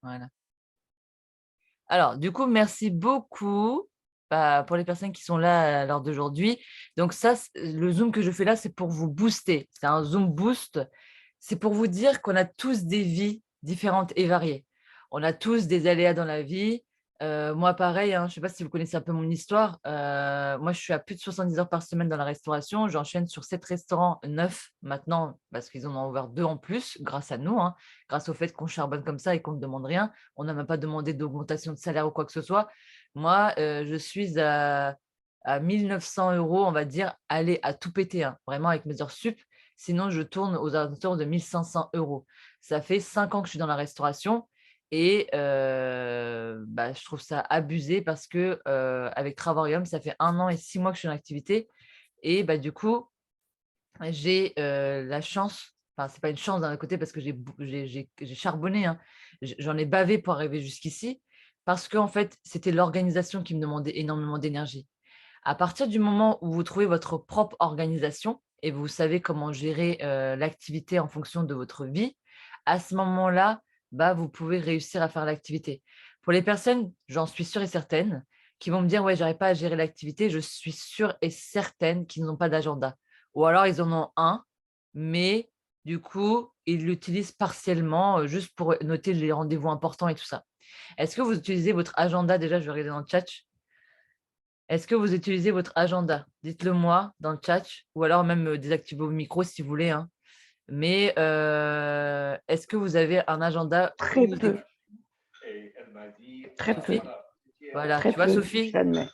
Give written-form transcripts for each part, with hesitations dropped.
Voilà. Alors, du coup, merci beaucoup pour les personnes qui sont là à l'heure d'aujourd'hui. Donc ça, le Zoom que je fais là, c'est pour vous booster. C'est un Zoom boost. C'est pour vous dire qu'on a tous des vies différentes et variées. On a tous des aléas dans la vie. Moi, pareil, hein, je ne sais pas si vous connaissez un peu mon histoire. Moi, je suis à plus de 70 heures par semaine dans la restauration. J'enchaîne sur 7 restaurants, 9 maintenant, parce qu'ils en ont ouvert 2 en plus, grâce à nous, hein, grâce au fait qu'on charbonne comme ça et qu'on ne demande rien. On n'a même pas demandé d'augmentation de salaire ou quoi que ce soit. Moi, je suis à 1 900 euros, on va dire, aller à tout péter, hein, vraiment avec mes heures sup. Sinon, je tourne aux alentours de 1 500 euros. Ça fait 5 ans que je suis dans la restauration et je trouve ça abusé parce que avec Travarium, ça fait 1 an et 6 mois que je suis en activité. Et du coup, j'ai la chance, enfin, c'est pas une chance d'un autre côté parce que j'ai charbonné, hein. J'en ai bavé pour arriver jusqu'ici parce qu'en fait, c'était l'organisation qui me demandait énormément d'énergie. À partir du moment où vous trouvez votre propre organisation et vous savez comment gérer l'activité en fonction de votre vie, à ce moment-là, vous pouvez réussir à faire l'activité. Pour les personnes, j'en suis sûre et certaine, qui vont me dire: «Ouais, j'arrive pas à gérer l'activité», je suis sûre et certaine qu'ils n'ont pas d'agenda. Ou alors ils en ont un, mais du coup, ils l'utilisent partiellement, juste pour noter les rendez-vous importants et tout ça. Est-ce que vous utilisez votre agenda déjà? Je vais regarder dans le chat. Est-ce que vous utilisez votre agenda? Dites-le moi dans le chat ou alors même, désactivez vos micros si vous voulez, hein. Mais, est-ce que vous avez un agenda Très où peu, très peu, Sophie? Voilà, très tu vois peu, Sophie? j'admets.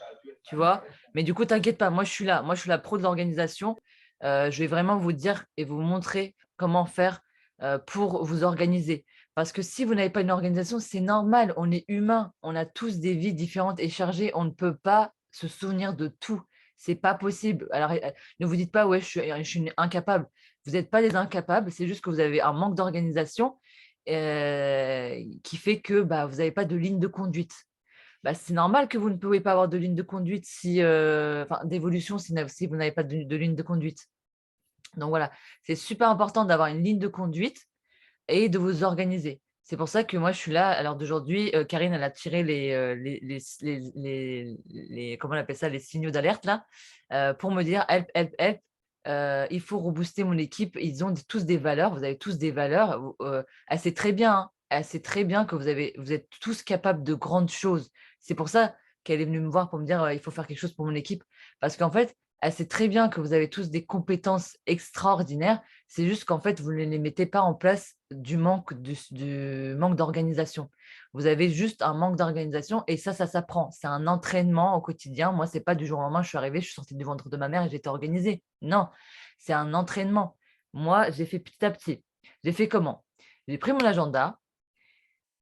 Tu vois? Mais du coup, t'inquiète pas, moi je suis là. Moi, je suis la pro de l'organisation. Je vais vraiment vous dire et vous montrer comment faire, pour vous organiser. Parce que si vous n'avez pas une organisation, c'est normal, on est humain, on a tous des vies différentes et chargées, on ne peut pas se souvenir de tout. C'est pas possible. Alors, ne vous dites pas: «Ouais, je suis une incapable». Vous n'êtes pas des incapables, c'est juste que vous avez un manque d'organisation, qui fait que, vous n'avez pas de ligne de conduite. C'est normal que vous ne pouvez pas avoir de ligne de conduite si, enfin d'évolution si vous n'avez pas de ligne de conduite. Donc voilà, c'est super important d'avoir une ligne de conduite et de vous organiser. C'est pour ça que moi je suis là à l'heure d'aujourd'hui, Karine elle a tiré les comment on appelle ça? Les signaux d'alerte là, pour me dire: «Help, help, help, il faut rebooster mon équipe». Ils ont tous des valeurs, vous avez tous des valeurs, elle sait très bien, hein, elle sait très bien que vous êtes tous capables de grandes choses. C'est pour ça qu'elle est venue me voir pour me dire: «Il faut faire quelque chose pour mon équipe». Parce qu'en fait, elle sait très bien que vous avez tous des compétences extraordinaires, c'est juste qu'en fait, vous ne les mettez pas en place du manque d'organisation. Vous avez juste un manque d'organisation et ça s'apprend. C'est un entraînement au quotidien. Moi, c'est pas du jour au lendemain, je suis arrivée, je suis sortie du ventre de ma mère et j'étais organisée. Non, c'est un entraînement. Moi, j'ai fait petit à petit. J'ai fait comment? J'ai pris mon agenda,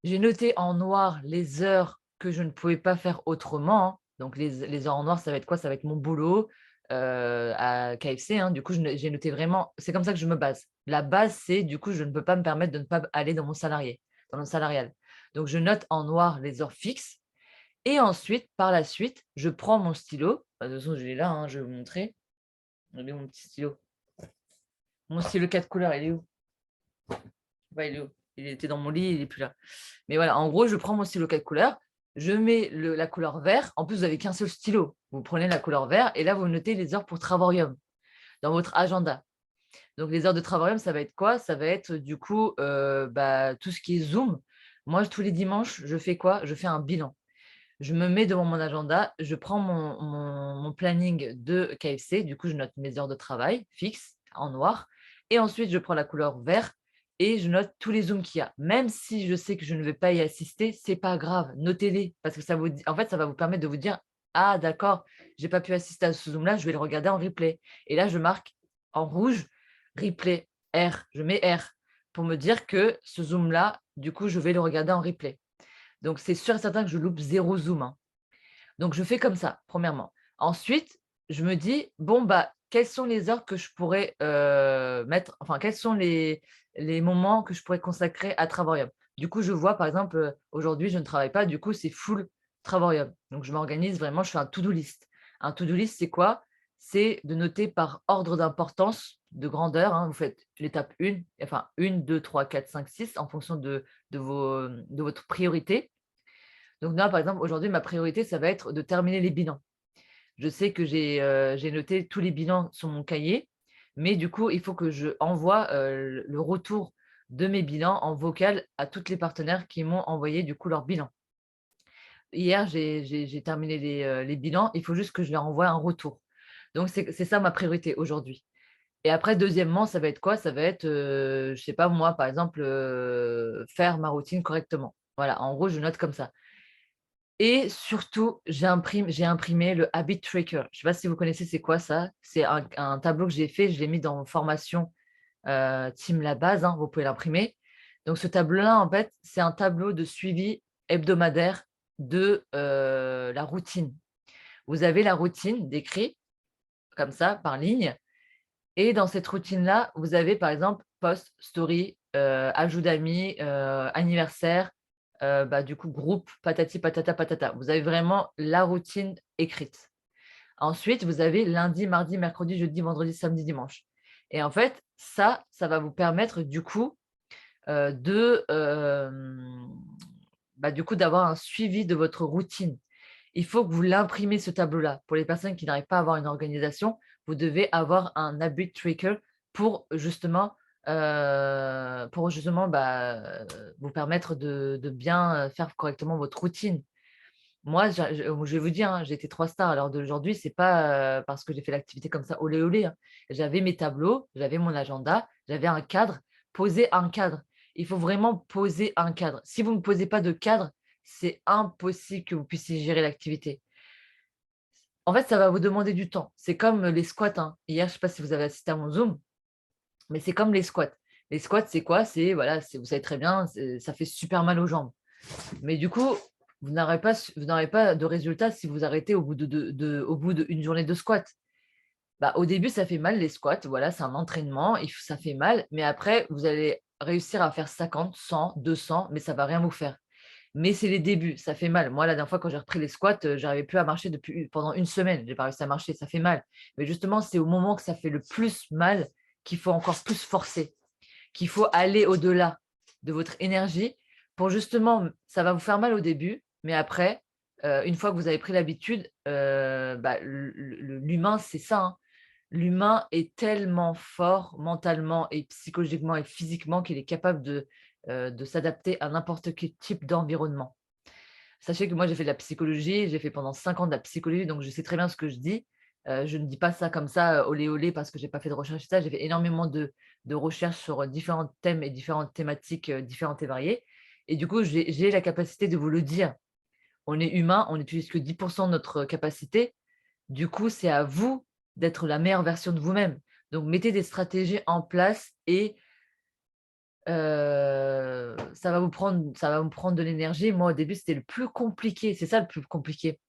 j'ai noté en noir les heures que je ne pouvais pas faire autrement, hein. Donc les heures en noir, ça va être quoi? Ça va être mon boulot, à KFC, hein. Du coup, j'ai noté vraiment c'est comme ça que je me base. La base, c'est du coup, je ne peux pas me permettre de ne pas aller dans mon salarial. Donc je note en noir les heures fixes et ensuite, par la suite, je prends mon stylo. De toute façon, je l'ai là, hein, je vais vous montrer. Il est où mon petit stylo? Mon stylo 4 couleurs, il est où? Il est où? Il était dans mon lit, il est plus là. Mais voilà, en gros, je prends mon stylo 4 couleurs, je mets la couleur vert. En plus, vous n'avez qu'un seul stylo. Vous prenez la couleur vert et là, vous notez les heures pour Travarium dans votre agenda. Donc, les heures de Travarium, ça va être quoi? Ça va être du coup tout ce qui est Zoom. Moi, tous les dimanches, je fais quoi? Je fais un bilan. Je me mets devant mon agenda, je prends mon planning de KFC. Du coup, je note mes heures de travail fixes en noir. Et ensuite, je prends la couleur vert et je note tous les zooms qu'il y a. Même si je sais que je ne vais pas y assister, c'est pas grave, notez-les. Parce que en fait, ça va vous permettre de vous dire: «Ah d'accord, j'ai pas pu assister à ce zoom-là, je vais le regarder en replay». Et là, je marque en rouge, replay, R. Je mets R pour me dire que ce zoom-là, du coup, je vais le regarder en replay. Donc, c'est sûr et certain que je loupe zéro zoom, hein. Donc, je fais comme ça, premièrement. Ensuite, je me dis: «Bon, quelles sont les heures que je pourrais, mettre enfin, quels sont les moments que je pourrais consacrer à Travarium?» Du coup, je vois, par exemple, aujourd'hui, je ne travaille pas, du coup, c'est full Travarium. Donc, je m'organise vraiment, je fais un to-do list. Un to-do list, c'est quoi? C'est de noter par ordre d'importance de grandeur, hein. Vous faites l'étape 1, enfin 1, 2, 3, 4, 5, 6 en fonction de votre priorité. Donc là, par exemple, aujourd'hui, ma priorité, ça va être de terminer les bilans. Je sais que j'ai noté tous les bilans sur mon cahier, mais du coup, il faut que je envoie, le retour de mes bilans en vocal à toutes les partenaires qui m'ont envoyé du coup leur bilan. Hier, j'ai terminé les bilans, il faut juste que je leur envoie un retour. Donc c'est ça ma priorité aujourd'hui. Et après deuxièmement, ça va être quoi? Ça va être, je sais pas moi, par exemple, faire ma routine correctement. Voilà, en gros, je note comme ça. Et surtout, j'ai imprimé le habit tracker. Je sais pas si vous connaissez c'est quoi ça? C'est un tableau que j'ai fait, je l'ai mis dans formation, Team La Base, hein, vous pouvez l'imprimer. Donc ce tableau-là, en fait, c'est un tableau de suivi hebdomadaire de, la routine. Vous avez la routine décrite comme ça, par ligne, et dans cette routine-là, vous avez par exemple post, story, ajout d'amis, anniversaire, bah, du coup groupe, patati patata patata. Vous avez vraiment la routine écrite. Ensuite, vous avez lundi, mardi, mercredi, jeudi, vendredi, samedi, dimanche. Et en fait, ça va vous permettre du coup, bah, du coup d'avoir un suivi de votre routine. Il faut que vous l'imprimez ce tableau-là. Pour les personnes qui n'arrivent pas à avoir une organisation, vous devez avoir un habit tracker pour justement, bah, vous permettre de bien, faire correctement votre routine. Moi, je vais vous dire, hein, j'ai été 3 stars à l'heure d'aujourd'hui, c'est pas, parce que j'ai fait l'activité comme ça olé olé, hein. J'avais mes tableaux, j'avais mon agenda, j'avais un cadre, poser un cadre. Il faut vraiment poser un cadre. Si vous ne posez pas de cadre, c'est impossible que vous puissiez gérer l'activité. En fait, ça va vous demander du temps. C'est comme les squats, hein. Hier, je ne sais pas si vous avez assisté à mon Zoom, mais c'est comme les squats. Les squats, c'est quoi? C'est voilà, vous savez très bien, ça fait super mal aux jambes. Mais du coup, vous n'aurez pas de résultat si vous arrêtez au bout au bout d'une journée de squat. Bah, au début, ça fait mal les squats. Voilà, c'est un entraînement, ça fait mal. Mais après, vous allez réussir à faire 50, 100, 200, mais ça va rien vous faire. Mais c'est les débuts, ça fait mal. Moi, la dernière fois, quand j'ai repris les squats, j'arrivais plus à marcher pendant une semaine. J'ai pas réussi à marcher, ça fait mal. Mais justement, c'est au moment que ça fait le plus mal qu'il faut encore plus forcer, qu'il faut aller au-delà de votre énergie pour justement, ça va vous faire mal au début, mais après, une fois que vous avez pris l'habitude, bah, l'humain, c'est ça, hein. L'humain est tellement fort mentalement et psychologiquement et physiquement qu'il est capable de s'adapter à n'importe quel type d'environnement. Sachez que moi, j'ai fait de la psychologie, j'ai fait pendant 5 ans de la psychologie, donc je sais très bien ce que je dis. Je ne dis pas ça comme ça, olé olé, parce que j'ai pas fait de recherche et ça. J'ai fait énormément de recherches sur, différents thèmes et différentes thématiques, différentes et variées. Et du coup, j'ai la capacité de vous le dire. On est humain, on n'utilise que 10 de notre capacité. Du coup, c'est à vous d'être la meilleure version de vous-même. Donc mettez des stratégies en place et ça va vous prendre de l'énergie. Moi, au début, c'était le plus compliqué. C'est ça le plus compliqué.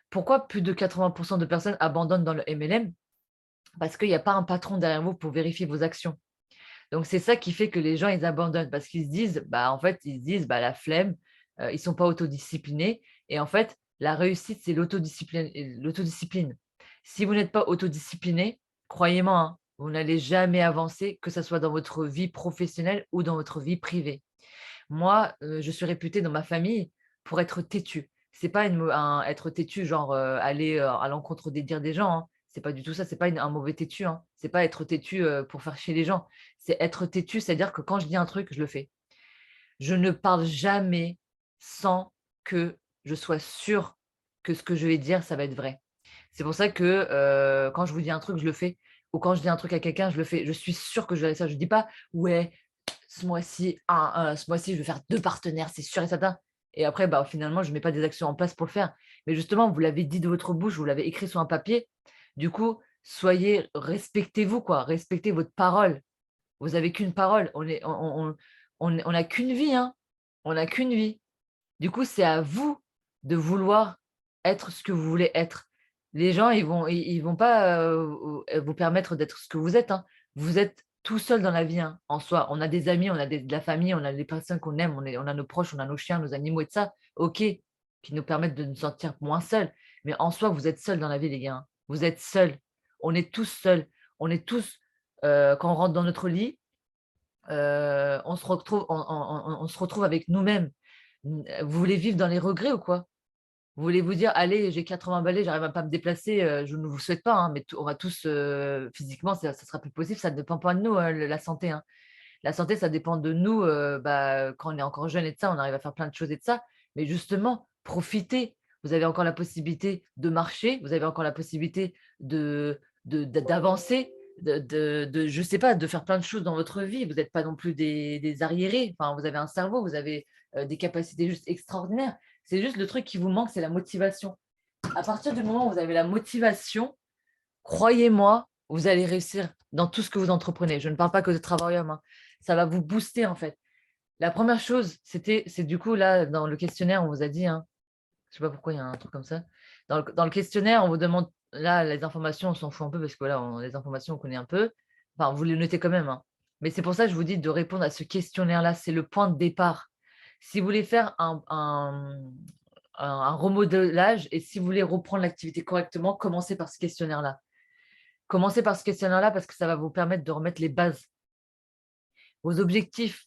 Pourquoi plus de 80 de personnes abandonnent dans le MLM? Parce qu'il y a pas un patron derrière vous pour vérifier vos actions. Donc, c'est ça qui fait que les gens, ils abandonnent parce qu'ils se disent, bah, en fait, ils se disent, bah, la flemme, ils sont pas autodisciplinés. Et en fait, la réussite, c'est l'autodiscipline. Si vous n'êtes pas autodiscipliné, croyez-moi, hein, vous n'allez jamais avancer, que ce soit dans votre vie professionnelle ou dans votre vie privée. Moi, je suis réputée dans ma famille pour être têtue. C'est pas être têtu, genre, aller, à l'encontre des dires des gens, hein. C'est pas du tout ça, c'est pas un mauvais têtu, hein. C'est pas être têtu, pour faire chier les gens. C'est être têtu, c'est-à-dire que quand je dis un truc, je le fais. Je ne parle jamais sans que je sois sûre que ce que je vais dire, ça va être vrai. C'est pour ça que, quand je vous dis un truc, je le fais, ou quand je dis un truc à quelqu'un, je le fais. Je suis sûre que je vais réussir. Je dis pas: «Ouais, ce mois-ci, je vais faire 2 partenaires, c'est sûr et certain». Et après, bah, finalement, je ne mets pas des actions en place pour le faire. Mais justement, vous l'avez dit de votre bouche, vous l'avez écrit sur un papier. Du coup, respectez-vous, quoi, respectez votre parole. Vous avez qu'une parole. On n'a qu'une vie, hein. On n'a qu'une vie. Du coup, c'est à vous de vouloir être ce que vous voulez être. Les gens, ils vont pas, vous permettre d'être ce que vous êtes, hein. Vous êtes tout seul dans la vie, hein, en soi. On a des amis, on a de la famille, on a des personnes qu'on aime, on a nos proches, on a nos chiens, nos animaux et tout ça, OK, qui nous permettent de nous sentir moins seuls. Mais en soi, vous êtes seuls dans la vie, les gars, hein. Vous êtes seuls. On est tous seuls. On est tous, quand on rentre dans notre lit, on se retrouve avec nous-mêmes. Vous voulez vivre dans les regrets ou quoi? Vous voulez vous dire, allez, j'ai 80 balais, j'arrive à pas me déplacer, je ne vous souhaite pas, hein, mais on va tous, physiquement, ça sera plus possible, ça ne dépend pas de nous, la santé, hein. La santé, ça dépend de nous, quand on est encore jeune et de ça, on arrive à faire plein de choses et de ça. Mais justement, profitez. Vous avez encore la possibilité de marcher, vous avez encore la possibilité d'avancer, je sais pas, de faire plein de choses dans votre vie. Vous n'êtes pas non plus des arriérés. Enfin, vous avez un cerveau, vous avez des capacités juste extraordinaires. C'est juste le truc qui vous manque, c'est la motivation. À partir du moment où vous avez la motivation, croyez-moi, vous allez réussir dans tout ce que vous entreprenez. Je ne parle pas que de travail-homme, hein. Ça va vous booster en fait. La première chose, c'est du coup là, dans le questionnaire, on vous a dit, hein, je ne sais pas pourquoi il y a un truc comme ça. Dans le questionnaire, on vous demande, là, les informations, on s'en fout un peu parce que voilà, les informations, on connaît un peu. Enfin, vous les notez quand même, hein. Mais c'est pour ça que je vous dis de répondre à ce questionnaire-là. C'est le point de départ. Si vous voulez faire un remodelage et si vous voulez reprendre l'activité correctement, commencez par ce questionnaire-là. Commencez par ce questionnaire-là parce que ça va vous permettre de remettre les bases. Vos objectifs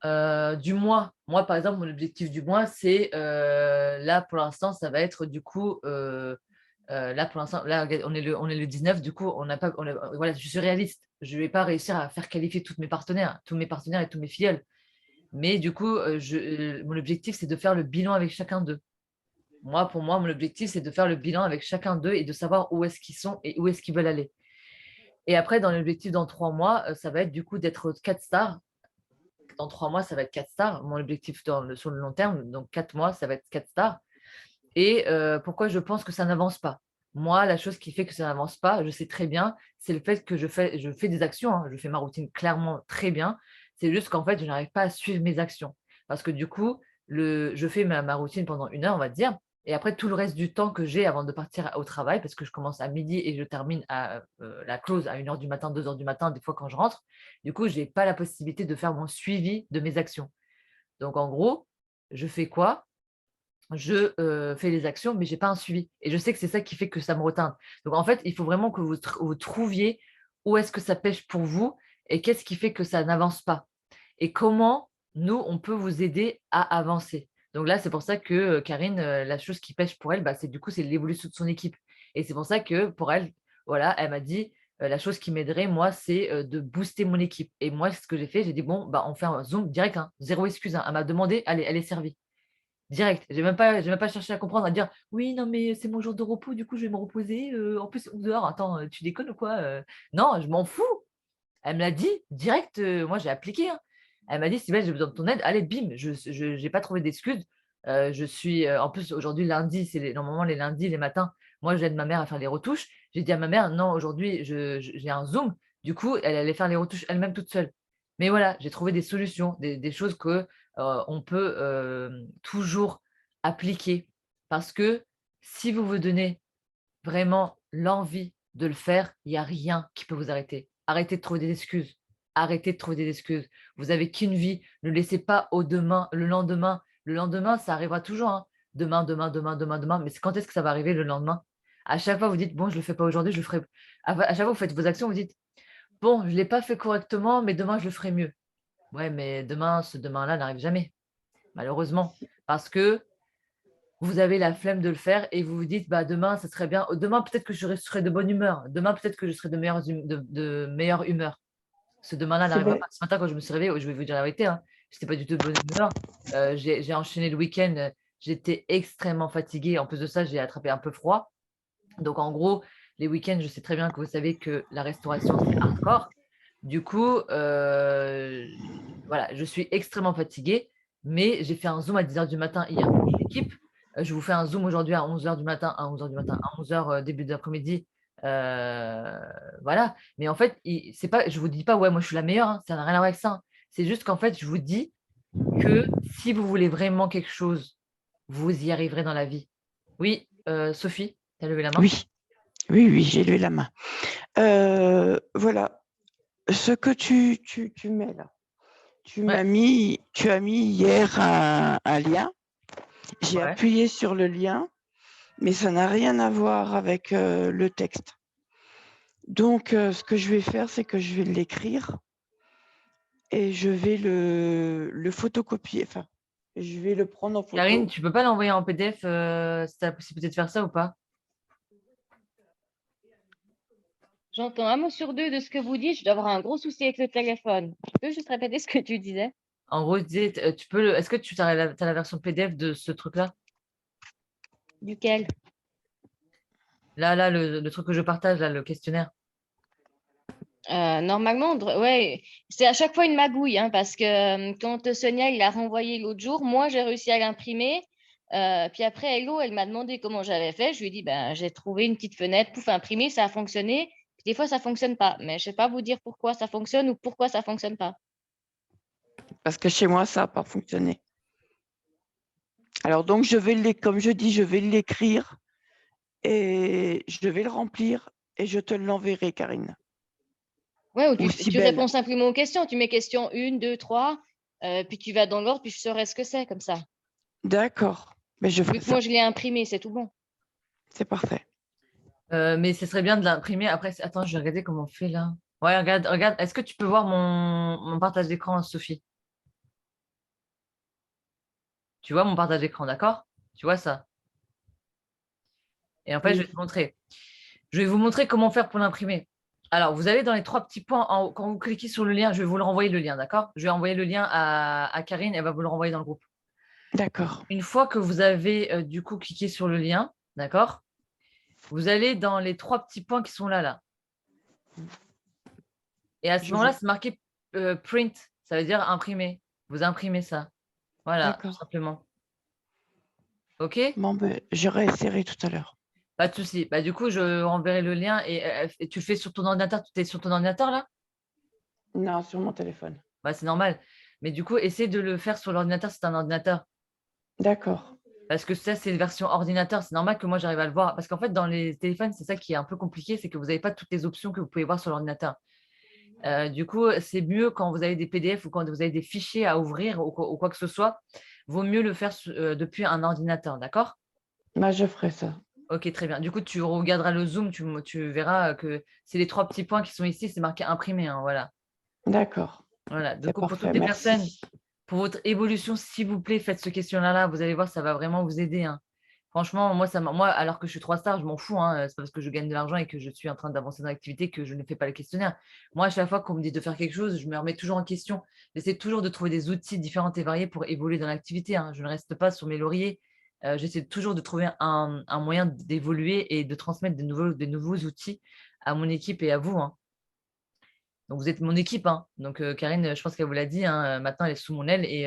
du mois. Moi, par exemple, mon objectif du mois, c'est là, pour l'instant, ça va être du coup, là, pour l'instant, là, on est le 19, du coup, on n'a pas, voilà, je suis réaliste. Je ne vais pas réussir à faire qualifier tous mes partenaires et tous mes filleuls. Mais du coup, mon objectif, c'est de faire le bilan avec chacun d'eux. Moi, pour moi, mon objectif, c'est de faire le bilan avec chacun d'eux et de savoir où est-ce qu'ils sont et où est-ce qu'ils veulent aller. Et après, dans l'objectif dans 3 mois, ça va être du coup d'être 4 stars. Dans 3 mois, ça va être 4 stars. Mon objectif sur le long terme, donc 4 mois, ça va être 4 stars. Et pourquoi je pense que ça n'avance pas? Moi, la chose qui fait que ça n'avance pas, je sais très bien, c'est le fait que je fais des actions, hein. Je fais ma routine clairement très bien. C'est juste qu'en fait, je n'arrive pas à suivre mes actions. Parce que du coup, je fais ma routine pendant 1 heure, on va dire. Et après, tout le reste du temps que j'ai avant de partir au travail, parce que je commence à midi et je termine à la close à 1 heure du matin, 2 heures du matin, des fois quand je rentre, du coup, je n'ai pas la possibilité de faire mon suivi de mes actions. Donc, en gros, je fais quoi? Je fais les actions, mais je n'ai pas un suivi. Et je sais que c'est ça qui fait que ça me retarde. Donc, en fait, il faut vraiment que vous trouviez où est-ce que ça pêche pour vous et qu'est-ce qui fait que ça n'avance pas. Et comment, nous, on peut vous aider à avancer. Donc là, c'est pour ça que Karine, la chose qui pêche pour elle, bah, c'est du coup, c'est l'évolution de son équipe. Et c'est pour ça que pour elle, voilà, elle m'a dit, la chose qui m'aiderait, moi, c'est de booster mon équipe. Et moi, ce que j'ai fait, j'ai dit, bon, bah, on fait un Zoom direct, hein, zéro excuse, hein. Elle m'a demandé, allez, elle est servie. Direct. J'ai même pas cherché à comprendre, à dire: «Oui, non, mais c'est mon jour de repos, du coup, je vais me reposer, en plus 11 heures. Attends, tu déconnes ou quoi, Non, je m'en fous!» Elle me l'a dit direct, moi j'ai appliqué, hein. Elle m'a dit: «Sybelle, j'ai besoin de ton aide». Allez, bim, je j'ai pas trouvé d'excuses. Je suis, en plus aujourd'hui lundi, normalement les lundis, les matins, moi j'aide ma mère à faire les retouches. J'ai dit à ma mère: «Non, aujourd'hui j'ai un Zoom». Du coup, elle allait faire les retouches elle-même toute seule. Mais voilà, j'ai trouvé des solutions, des choses que, on peut, toujours appliquer. Parce que si vous vous donnez vraiment l'envie de le faire, il y a rien qui peut vous arrêter. Arrêtez de trouver des excuses. Arrêtez de trouver des excuses. Vous avez qu'une vie. Ne laissez pas au demain, le lendemain. Le lendemain, ça arrivera toujours, hein. Demain, demain, demain, demain, demain. Mais quand est-ce que ça va arriver le lendemain? À chaque fois, vous dites: «Bon, je le fais pas aujourd'hui, je le ferai». À chaque fois, vous faites vos actions, vous dites: «Bon, je l'ai pas fait correctement, mais demain, je le ferai mieux». Ouais, mais demain, ce demain-là n'arrive jamais, malheureusement. Parce que vous avez la flemme de le faire et vous vous dites: «Bah, demain, ça serait bien. Demain, peut-être que je serai de bonne humeur. Demain, peut-être que je serai de meilleure humeur». Ce demain-là C'est n'arrivera vrai. pas. Ce matin, quand je me suis réveillée, je vais vous dire la vérité, hein, j'étais pas du tout de bonne humeur. J'ai enchaîné le week-end, j'étais extrêmement fatiguée. En plus de ça, j'ai attrapé un peu froid. Donc en gros, les week-ends, je sais très bien que vous savez que la restauration, c'est hardcore. Du coup, voilà, je suis extrêmement fatiguée, mais j'ai fait un Zoom à 10 heures du matin hier pour mon équipe. Je vous fais un Zoom aujourd'hui à 11 heures du matin, à 11 heures début d'après-midi. Voilà. Mais en fait, c'est pas, je vous dis pas, ouais, moi je suis la meilleure, hein, ça n'a rien à voir avec ça, hein. C'est juste qu'en fait, je vous dis que si vous voulez vraiment quelque chose, vous y arriverez dans la vie. Oui, Sophie, tu as levé la main? Oui, oui, oui, j'ai levé la main. Voilà, ce que tu mets là, Ouais, tu as mis hier un lien. J'ai ouais. appuyé sur le lien, mais ça n'a rien à voir avec le texte. Donc, ce que je vais faire, c'est que je vais l'écrire et je vais le photocopier. Enfin, je vais le prendre en Karine, photo. tu peux pas l'envoyer en PDF si tu as la possibilité de faire ça ou pas? J'entends un mot sur deux de ce que vous dites. Je dois avoir un gros souci avec le téléphone. Tu peux juste répéter ce que tu disais? En gros, je disais, est-ce que tu as la version PDF de ce truc-là? Duquel? Là, le truc que je partage, là, le questionnaire. Normalement, ouais, c'est à chaque fois une magouille, hein, parce que quand Sonia il l'a renvoyé l'autre jour, moi j'ai réussi à l'imprimer. Puis après, Hello, elle m'a demandé comment j'avais fait. Je lui ai dit, ben, j'ai trouvé une petite fenêtre, pouf, imprimé, ça a fonctionné. Puis des fois, ça fonctionne pas. Mais je sais pas vous dire pourquoi ça fonctionne ou pourquoi ça fonctionne pas. Parce que chez moi, ça n'a pas fonctionné. Alors, donc, comme je dis, je vais l'écrire et je vais le remplir et je te l'enverrai, Karine. Ouais, ou Ou tu Cybèle. réponds simplement aux questions. Tu mets question 1, 2, 3, puis tu vas dans l'ordre, puis je saurai ce que c'est comme ça. D'accord. Mais je ferai Vu que ça. moi, je l'ai imprimé, c'est tout bon. C'est parfait. Mais ce serait bien de l'imprimer. Après, attends, je vais regarder comment on fait là. Ouais, regarde, regarde. Est-ce que tu peux voir mon partage d'écran, Sophie? Tu vois mon partage d'écran, d'accord? Tu vois ça? Et en fait, je vais Oui. te montrer. Je vais vous montrer comment faire pour l'imprimer. Alors, vous allez dans les trois petits points en haut. Quand vous cliquez sur le lien, je vais vous le renvoyer le lien, d'accord? Je vais envoyer le lien à Karine, elle va vous le renvoyer dans le groupe. D'accord. Une fois que vous avez du coup cliqué sur le lien, d'accord? Vous allez dans les trois petits points qui sont là, là. Et à ce Je moment-là, vois. c'est marqué print, ça veut dire imprimer. Vous imprimez ça. Voilà, tout D'accord. simplement. OK? Bon, ben, je réessayerai tout à l'heure. Pas de souci. Bah, du coup, je renverrai le lien et tu le fais sur ton ordinateur. Tu es sur ton ordinateur là? Non, sur mon téléphone. Bah, c'est normal. Mais du coup, essaie de le faire sur l'ordinateur si tu as un ordinateur. D'accord. Parce que ça, c'est une version ordinateur. C'est normal que moi, j'arrive à le voir. Parce qu'en fait, dans les téléphones, c'est ça qui est un peu compliqué, c'est que vous n'avez pas toutes les options que vous pouvez voir sur l'ordinateur. Du coup, c'est mieux quand vous avez des PDF ou quand vous avez des fichiers à ouvrir ou quoi que ce soit, vaut mieux le faire depuis un ordinateur, d'accord? Bah, je ferai ça. Ok, très bien. Du coup, tu regarderas le Zoom, tu verras que c'est les trois petits points qui sont ici, c'est marqué imprimé, hein, voilà. D'accord. Voilà. Du C'est coup, pour parfait. toutes les personnes, Merci. pour votre évolution, s'il vous plaît, faites ce questionnaire-là. Vous allez voir, ça va vraiment vous aider, hein. Franchement, moi, alors que je suis 3 stars, je m'en fous, hein. C'est pas parce que je gagne de l'argent et que je suis en train d'avancer dans l'activité que je ne fais pas le questionnaire. Moi, à chaque fois qu'on me dit de faire quelque chose, je me remets toujours en question. J'essaie toujours de trouver des outils différents et variés pour évoluer dans l'activité, hein. Je ne reste pas sur mes lauriers. J'essaie toujours de trouver un moyen d'évoluer et de transmettre des nouveaux outils à mon équipe et à vous, hein. Donc, vous êtes mon équipe, hein. Donc, Karine, je pense qu'elle vous l'a dit, hein, maintenant, elle est sous mon aile et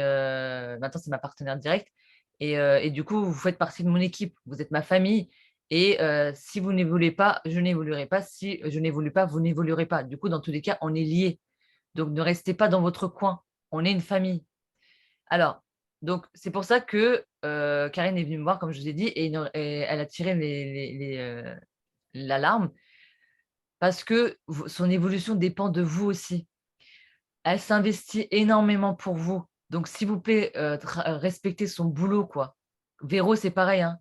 maintenant, c'est ma partenaire directe. Et du coup, vous faites partie de mon équipe. Vous êtes ma famille. Et si vous n'évoluez pas, je n'évoluerai pas. Si je n'évolue pas, vous n'évoluerez pas. Du coup, dans tous les cas, on est liés. Donc, ne restez pas dans votre coin. On est une famille. Alors, donc, c'est pour ça que Karine est venue me voir, comme je vous ai dit, et elle a tiré l'alarme parce que son évolution dépend de vous aussi. Elle s'investit énormément pour vous. Donc, s'il vous plaît, respectez son boulot, quoi. Véro, c'est pareil, hein.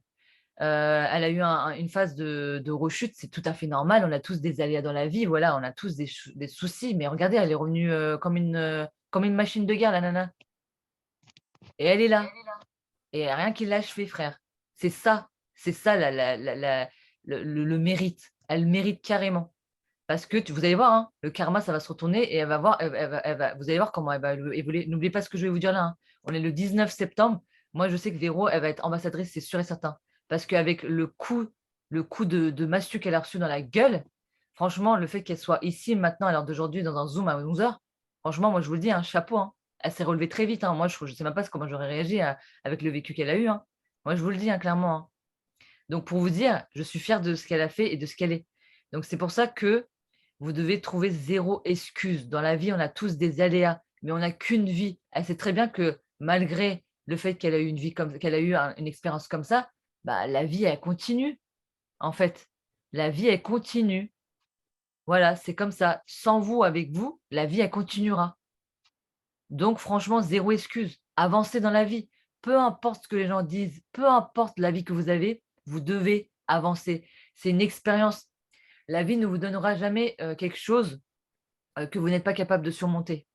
Elle a eu une phase de rechute, c'est tout à fait normal. On a tous des aléas dans la vie, voilà, on a tous des soucis. Mais regardez, elle est revenue comme une machine de guerre, la nana. Et elle est là. Et y a rien qui l'a achevé, frère. C'est ça le mérite. Elle mérite carrément. Parce que vous allez voir, hein, le karma, ça va se retourner et elle va voir, vous allez voir comment elle va évoluer. N'oubliez pas ce que je vais vous dire là, hein. On est le 19 septembre. Moi, je sais que Véro, elle va être ambassadrice, c'est sûr et certain. Parce qu'avec le coup de massue qu'elle a reçu dans la gueule, franchement, le fait qu'elle soit ici maintenant, à l'heure d'aujourd'hui, dans un Zoom à 11 heures, franchement, moi, je vous le dis, hein, chapeau, hein. Elle s'est relevée très vite, hein. Moi, je ne sais même pas comment j'aurais réagi avec le vécu qu'elle a eu, hein. Moi, je vous le dis, hein, clairement, hein. Donc, pour vous dire, je suis fière de ce qu'elle a fait et de ce qu'elle est. Donc, c'est pour ça que vous devez trouver zéro excuse. Dans la vie, on a tous des aléas, mais on n'a qu'une vie. Elle sait très bien que malgré le fait qu'elle a eu une vie qu'elle a eu une expérience comme ça, bah, la vie, elle continue, en fait. La vie, elle continue. Voilà, c'est comme ça. Sans vous, avec vous, la vie, elle continuera. Donc, franchement, zéro excuse. Avancez dans la vie. Peu importe ce que les gens disent, peu importe la vie que vous avez, vous devez avancer. C'est une expérience. La vie ne vous donnera jamais quelque chose que vous n'êtes pas capable de surmonter.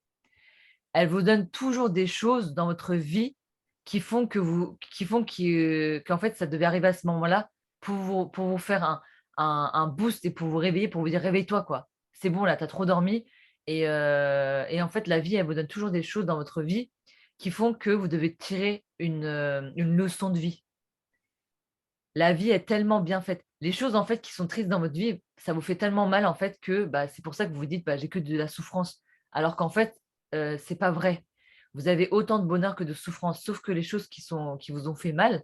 Elle vous donne toujours des choses dans votre vie qu'en fait, ça devait arriver à ce moment-là pour vous faire un boost et pour vous réveiller, pour vous dire réveille-toi, quoi. C'est bon, là, tu as trop dormi. Et en fait, la vie, elle vous donne toujours des choses dans votre vie qui font que vous devez tirer une leçon de vie. La vie est tellement bien faite. Les choses, en fait, qui sont tristes dans votre vie, ça vous fait tellement mal, en fait, que bah, c'est pour ça que vous vous dites bah, j'ai que de la souffrance. Alors qu'en fait, c'est pas vrai. Vous avez autant de bonheur que de souffrance, sauf que les choses qui vous ont fait mal,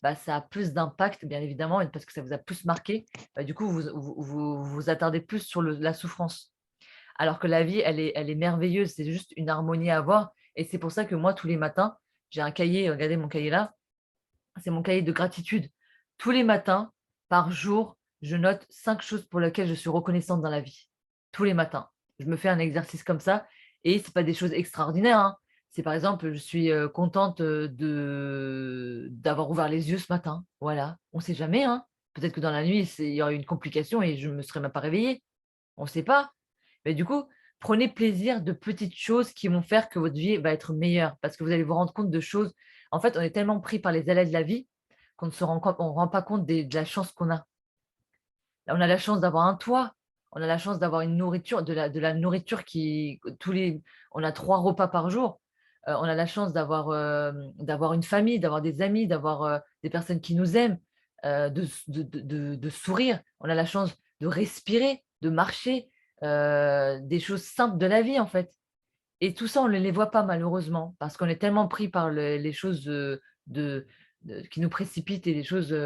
bah, ça a plus d'impact, bien évidemment, et parce que ça vous a plus marqué. Bah, du coup, vous attardez plus sur la souffrance. Alors que la vie, elle est merveilleuse. C'est juste une harmonie à avoir. Et c'est pour ça que moi, tous les matins, j'ai un cahier, regardez mon cahier là, c'est mon cahier de gratitude. Tous les matins, par jour, je note 5 choses pour lesquelles je suis reconnaissante dans la vie. Tous les matins. Je me fais un exercice comme ça et c'est pas des choses extraordinaires, hein. C'est par exemple, je suis contente d'avoir ouvert les yeux ce matin. Voilà. On ne sait jamais, hein. Peut-être que dans la nuit, il y aura eu une complication et je ne me serais même pas réveillée. On ne sait pas. Mais du coup, prenez plaisir de petites choses qui vont faire que votre vie va être meilleure parce que vous allez vous rendre compte de choses. En fait, on est tellement pris par les aléas de la vie qu'on ne rend pas compte de la chance qu'on a. On a la chance d'avoir un toit, on a la chance d'avoir une nourriture, de la nourriture on a 3 repas par jour. On a la chance d'avoir une famille, d'avoir des amis, d'avoir des personnes qui nous aiment, de sourire. On a la chance de respirer, de marcher, des choses simples de la vie en fait. Et tout ça, on ne les voit pas malheureusement, parce qu'on est tellement pris par les choses de, qui nous précipitent et les choses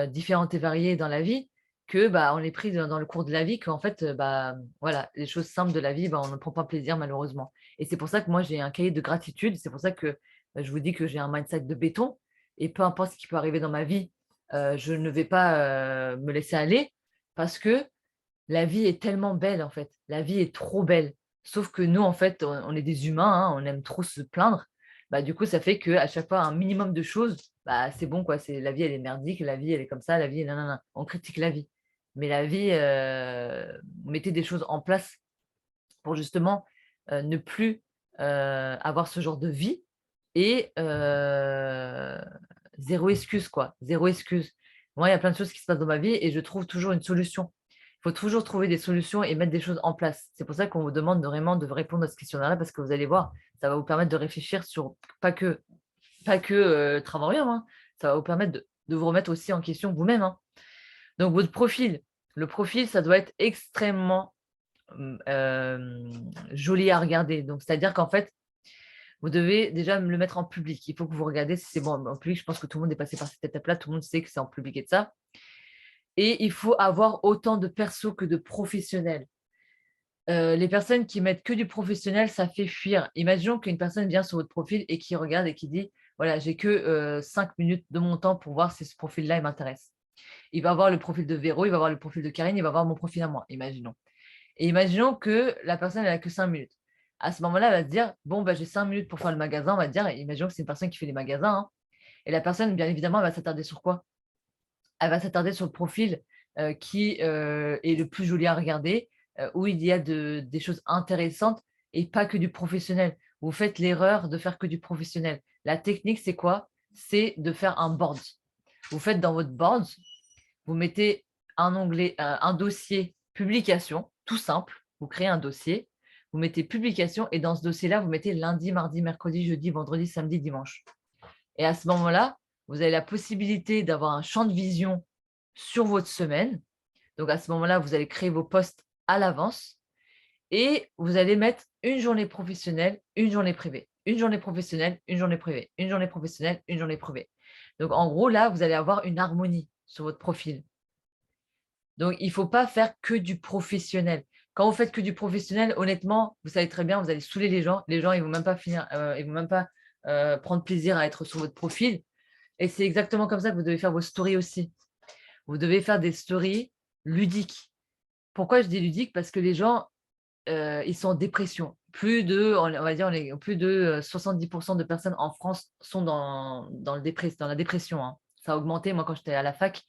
différentes et variées dans la vie, que bah, on est pris dans le cours de la vie, qu'en fait, bah, voilà, les choses simples de la vie, bah, on ne prend pas plaisir malheureusement. Et c'est pour ça que moi, j'ai un cahier de gratitude, c'est pour ça que je vous dis que j'ai un mindset de béton, et peu importe ce qui peut arriver dans ma vie, je ne vais pas me laisser aller, parce que la vie est tellement belle, en fait. La vie est trop belle. Sauf que nous, en fait, on est des humains, hein, on aime trop se plaindre. Bah, du coup, ça fait qu'à chaque fois, un minimum de choses, bah, c'est bon, quoi. La vie, elle est merdique, la vie, elle est comme ça, la vie, nanana. On critique la vie. Mais la vie, mettez des choses en place pour justement ne plus avoir ce genre de vie et zéro excuse, quoi. Zéro excuse. Moi, il y a plein de choses qui se passent dans ma vie et je trouve toujours une solution. Il faut toujours trouver des solutions et mettre des choses en place. C'est pour ça qu'on vous demande vraiment de répondre à ce questionnaire-là parce que vous allez voir, ça va vous permettre de réfléchir sur pas que Travaillons, hein. Ça va vous permettre de vous remettre aussi en question vous-même, hein. Donc, votre profil, le profil, ça doit être extrêmement joli à regarder. Donc, c'est-à-dire qu'en fait, vous devez déjà le mettre en public. Il faut que vous regardez si c'est bon en public. Je pense que tout le monde est passé par cette étape-là. Tout le monde sait que c'est en public et de ça. Et il faut avoir autant de persos que de professionnels. Les personnes qui mettent que du professionnel, ça fait fuir. Imaginons qu'une personne vient sur votre profil et qui regarde et qui dit, voilà, j'ai que 5 minutes de mon temps pour voir si ce profil-là, il m'intéresse. Il va voir le profil de Véro, il va voir le profil de Karine, il va voir mon profil à moi, imaginons. Et imaginons que la personne, elle a que 5 minutes. À ce moment-là, elle va se dire, bon, bah, j'ai 5 minutes pour faire le magasin, on va dire, imaginons que c'est une personne qui fait les magasins, hein. Et la personne, bien évidemment, elle va s'attarder sur quoi? Elle va s'attarder sur le profil qui est le plus joli à regarder, où il y a des choses intéressantes et pas que du professionnel. Vous faites l'erreur de faire que du professionnel. La technique, c'est quoi? C'est de faire un board. Vous faites dans votre board, vous mettez un onglet, un dossier publication, tout simple. Vous créez un dossier, vous mettez publication et dans ce dossier-là, vous mettez lundi, mardi, mercredi, jeudi, vendredi, samedi, dimanche. Et à ce moment-là, vous avez la possibilité d'avoir un champ de vision sur votre semaine. Donc, à ce moment-là, vous allez créer vos postes à l'avance et vous allez mettre une journée professionnelle, une journée privée. Une journée professionnelle, une journée privée. Une journée professionnelle, une journée privée. Donc, en gros, là, vous allez avoir une harmonie sur votre profil. Donc, il ne faut pas faire que du professionnel. Quand vous faites que du professionnel, honnêtement, vous savez très bien, vous allez saouler les gens. Les gens, ils ne vont même pas ils vont même pas prendre plaisir à être sur votre profil. Et c'est exactement comme ça que vous devez faire vos stories aussi. Vous devez faire des stories ludiques. Pourquoi je dis ludiques? Parce que les gens, ils sont en dépression. On va dire, plus de 70% de personnes en France sont dans la dépression, hein. Ça a augmenté. Moi, quand j'étais à la fac,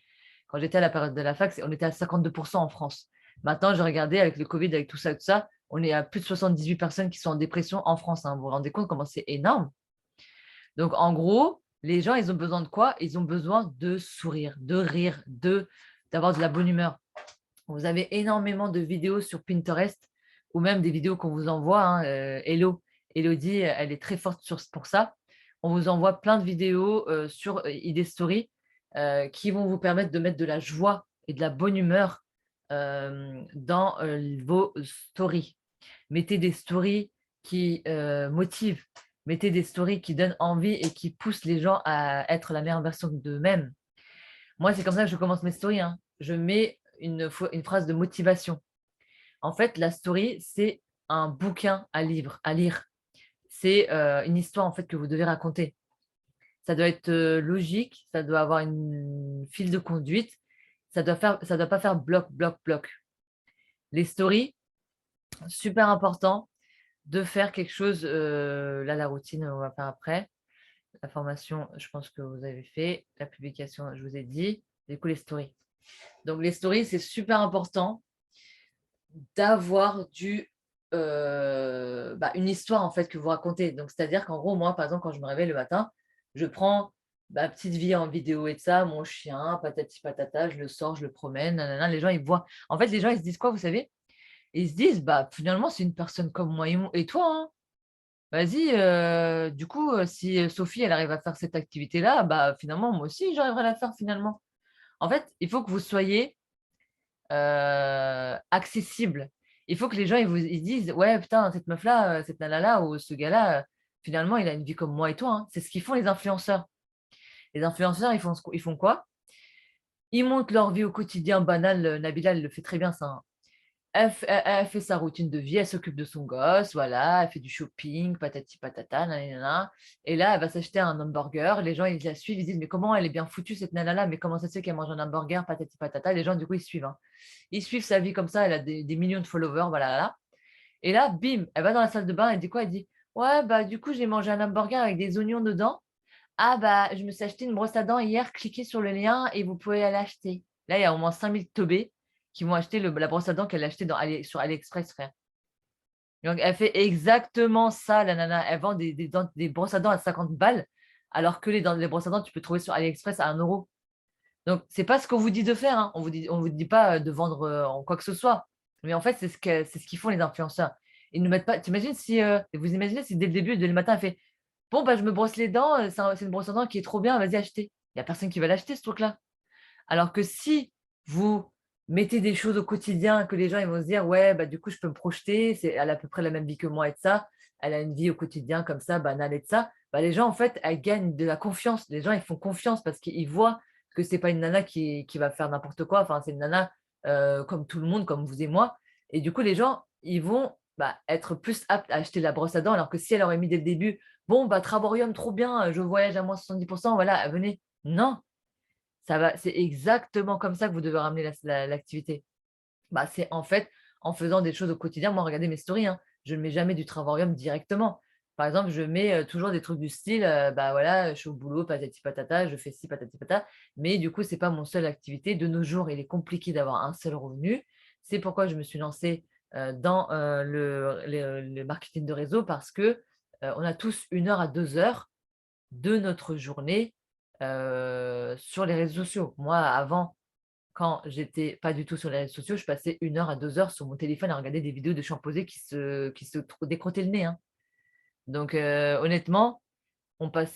Quand j'étais à la période de la fac, on était à 52% en France. Maintenant, j'ai regardé avec le Covid, avec tout ça, on est à plus de 78 personnes qui sont en dépression en France, hein. Vous vous rendez compte comment c'est énorme? Donc, en gros, les gens, ils ont besoin de quoi? Ils ont besoin de sourire, de rire, d'avoir de la bonne humeur. Vous avez énormément de vidéos sur Pinterest ou même des vidéos qu'on vous envoie, hein, Elodie, elle est très forte pour ça. On vous envoie plein de vidéos sur ID Story qui vont vous permettre de mettre de la joie et de la bonne humeur dans vos stories. Mettez des stories qui motivent, mettez des stories qui donnent envie et qui poussent les gens à être la meilleure version d'eux-mêmes. Moi, c'est comme ça que je commence mes stories, hein. Je mets une phrase de motivation. En fait, la story, c'est un bouquin à lire. C'est une histoire en fait que vous devez raconter. Ça doit être logique, ça doit avoir une fil de conduite, ça doit pas faire bloc, bloc, bloc. Les stories, super important de faire quelque chose. Là, la routine, on va faire après. La formation, je pense que vous avez fait. La publication, je vous ai dit. Du coup, les stories. Donc, les stories, c'est super important d'avoir une histoire en fait que vous racontez. Donc, c'est-à-dire qu'en gros, moi, par exemple, quand je me réveille le matin, je prends ma petite vie en vidéo et de ça, mon chien, patati patata, je le sors, je le promène, nanana, les gens, ils voient. En fait, les gens, ils se disent quoi, vous savez? Ils se disent, bah, finalement, c'est une personne comme moi et toi, hein. Vas-y, du coup, si Sophie, elle arrive à faire cette activité-là, bah, finalement, moi aussi, j'arriverai à la faire finalement. En fait, il faut que vous soyez accessible. Il faut que les gens ils disent ouais putain cette meuf-là, cette nana-là ou ce gars-là, finalement il a une vie comme moi et toi, hein. C'est ce qu'ils font les influenceurs. Les influenceurs ils font quoi? Ils montrent leur vie au quotidien banal. Nabila elle le fait très bien ça, hein. Elle fait sa routine de vie, elle s'occupe de son gosse, voilà, elle fait du shopping, patati patata, nanana. Et là, elle va s'acheter un hamburger. Les gens, ils la suivent, ils disent, mais comment elle est bien foutue, cette nana-là, mais comment ça se fait qu'elle mange un hamburger, patati patata. Les gens, du coup, ils suivent, hein. Ils suivent sa vie comme ça, elle a des millions de followers, voilà. Là. Et là, bim, elle va dans la salle de bain, elle dit quoi? Elle dit, ouais, bah, du coup, j'ai mangé un hamburger avec des oignons dedans. Ah, bah, je me suis acheté une brosse à dents hier, cliquez sur le lien et vous pouvez aller acheter. Là, il y a au moins 5000 teubés qui vont acheter la brosse à dents qu'elle a achetée sur AliExpress, frère. Donc, elle fait exactement ça, la nana. Elle vend des brosses à dents à 50 balles, alors que les brosses à dents, tu peux trouver sur AliExpress à 1 euro. Donc, c'est pas ce qu'on vous dit de faire, hein. On vous dit pas de vendre en quoi que ce soit. Mais en fait, c'est ce qu'ils font les influenceurs. Ils ne mettent pas. T'imagines si vous imaginez si dès le début, dès le matin, elle fait bon bah je me brosse les dents, c'est une brosse à dents qui est trop bien, vas-y acheter. Il n'y a personne qui va l'acheter ce truc-là. Alors que si vous mettez des choses au quotidien que les gens ils vont se dire ouais bah du coup je peux me projeter, elle a à peu près la même vie que moi et de ça, elle a une vie au quotidien comme ça banale et de ça, bah les gens en fait elles gagnent de la confiance, les gens ils font confiance parce qu'ils voient que c'est pas une nana qui va faire n'importe quoi, enfin c'est une nana comme tout le monde, comme vous et moi, et du coup les gens ils vont être plus aptes à acheter la brosse à dents, alors que si elle aurait mis dès le début bon bah Traborium trop bien, je voyage à moins 70%, voilà venez, non, c'est exactement comme ça que vous devez ramener l'activité. Bah, c'est en fait en faisant des choses au quotidien. Moi, regardez mes stories, hein, je ne mets jamais du Travaorium directement. Par exemple, je mets toujours des trucs du style, bah voilà, je suis au boulot, patati patata, je fais ci, patati patata. Mais du coup, c'est pas mon seule activité. De nos jours, il est compliqué d'avoir un seul revenu. C'est pourquoi je me suis lancée dans le marketing de réseau, parce que on a tous 1 heure à 2 heures de notre journée sur les réseaux sociaux. Moi, avant, quand j'étais pas du tout sur les réseaux sociaux, je passais 1 heure à 2 heures sur mon téléphone à regarder des vidéos de champosés qui se décrottaient le nez, hein. Donc, honnêtement, on passe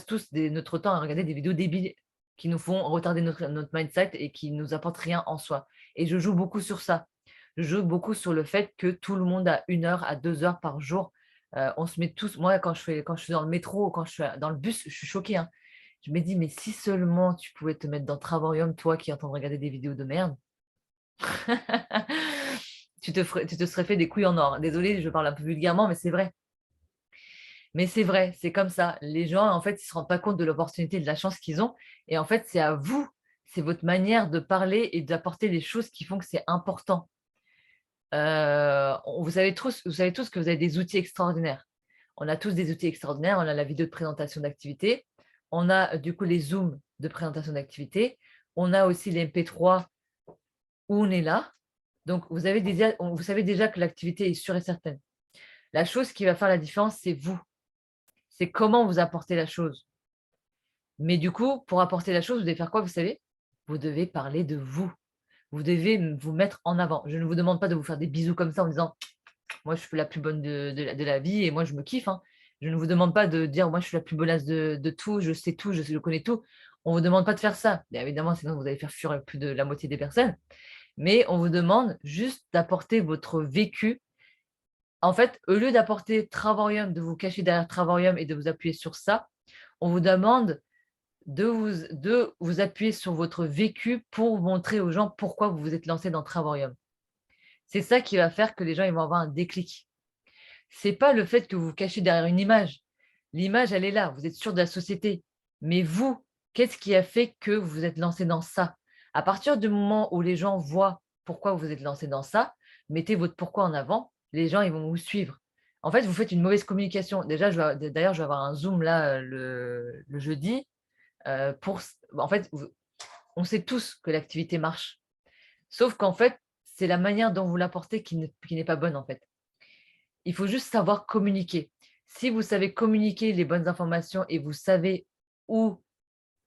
tous notre temps à regarder des vidéos débiles qui nous font retarder notre mindset et qui nous apportent rien en soi. Et je joue beaucoup sur ça. Je joue beaucoup sur le fait que tout le monde a 1 heure à 2 heures par jour. On se met tous. Moi, quand je suis dans le métro, quand je suis dans le bus, je suis choquée, hein. Je me dis, mais si seulement tu pouvais te mettre dans Travaorium, toi qui es en train de regarder des vidéos de merde, tu te serais fait des couilles en or. Désolée, je parle un peu vulgairement, mais c'est vrai. Mais c'est vrai, c'est comme ça. Les gens, en fait, ils ne se rendent pas compte de l'opportunité, de la chance qu'ils ont. Et en fait, c'est à vous, c'est votre manière de parler et d'apporter les choses qui font que c'est important. Vous savez tous que vous avez des outils extraordinaires. On a tous des outils extraordinaires. On a la vidéo de présentation d'activité. On a du coup les Zooms de présentation d'activité. On a aussi les MP3 où on est là. Donc, vous savez déjà que l'activité est sûre et certaine. La chose qui va faire la différence, c'est vous. C'est comment vous apportez la chose. Mais du coup, pour apporter la chose, vous devez faire quoi, vous savez? Vous devez parler de vous. Vous devez vous mettre en avant. Je ne vous demande pas de vous faire des bisous comme ça en disant moi, je suis la plus bonne de la vie et moi, je me kiffe, hein. Je ne vous demande pas de dire moi, je suis la plus bonasse de tout, je sais tout, je connais tout. On ne vous demande pas de faire ça. Bien évidemment, sinon, vous allez faire fuir plus de la moitié des personnes. Mais on vous demande juste d'apporter votre vécu. En fait, au lieu d'apporter Travarium, de vous cacher derrière Travarium et de vous appuyer sur ça, on vous demande de vous appuyer sur votre vécu pour montrer aux gens pourquoi vous vous êtes lancé dans Travarium. C'est ça qui va faire que les gens ils vont avoir un déclic. C'est pas le fait que vous vous cachez derrière une image. L'image, elle est là, vous êtes sûr de la société. Mais vous, qu'est-ce qui a fait que vous vous êtes lancé dans ça? À partir du moment où les gens voient pourquoi vous êtes lancé dans ça, mettez votre pourquoi en avant, les gens ils vont vous suivre. En fait, vous faites une mauvaise communication. Déjà, d'ailleurs, je vais avoir un Zoom là le jeudi. Pour, en fait, on sait tous que l'activité marche. Sauf qu'en fait, c'est la manière dont vous l'apportez qui n'est pas bonne en fait. Il faut juste savoir communiquer. Si vous savez communiquer les bonnes informations et vous savez où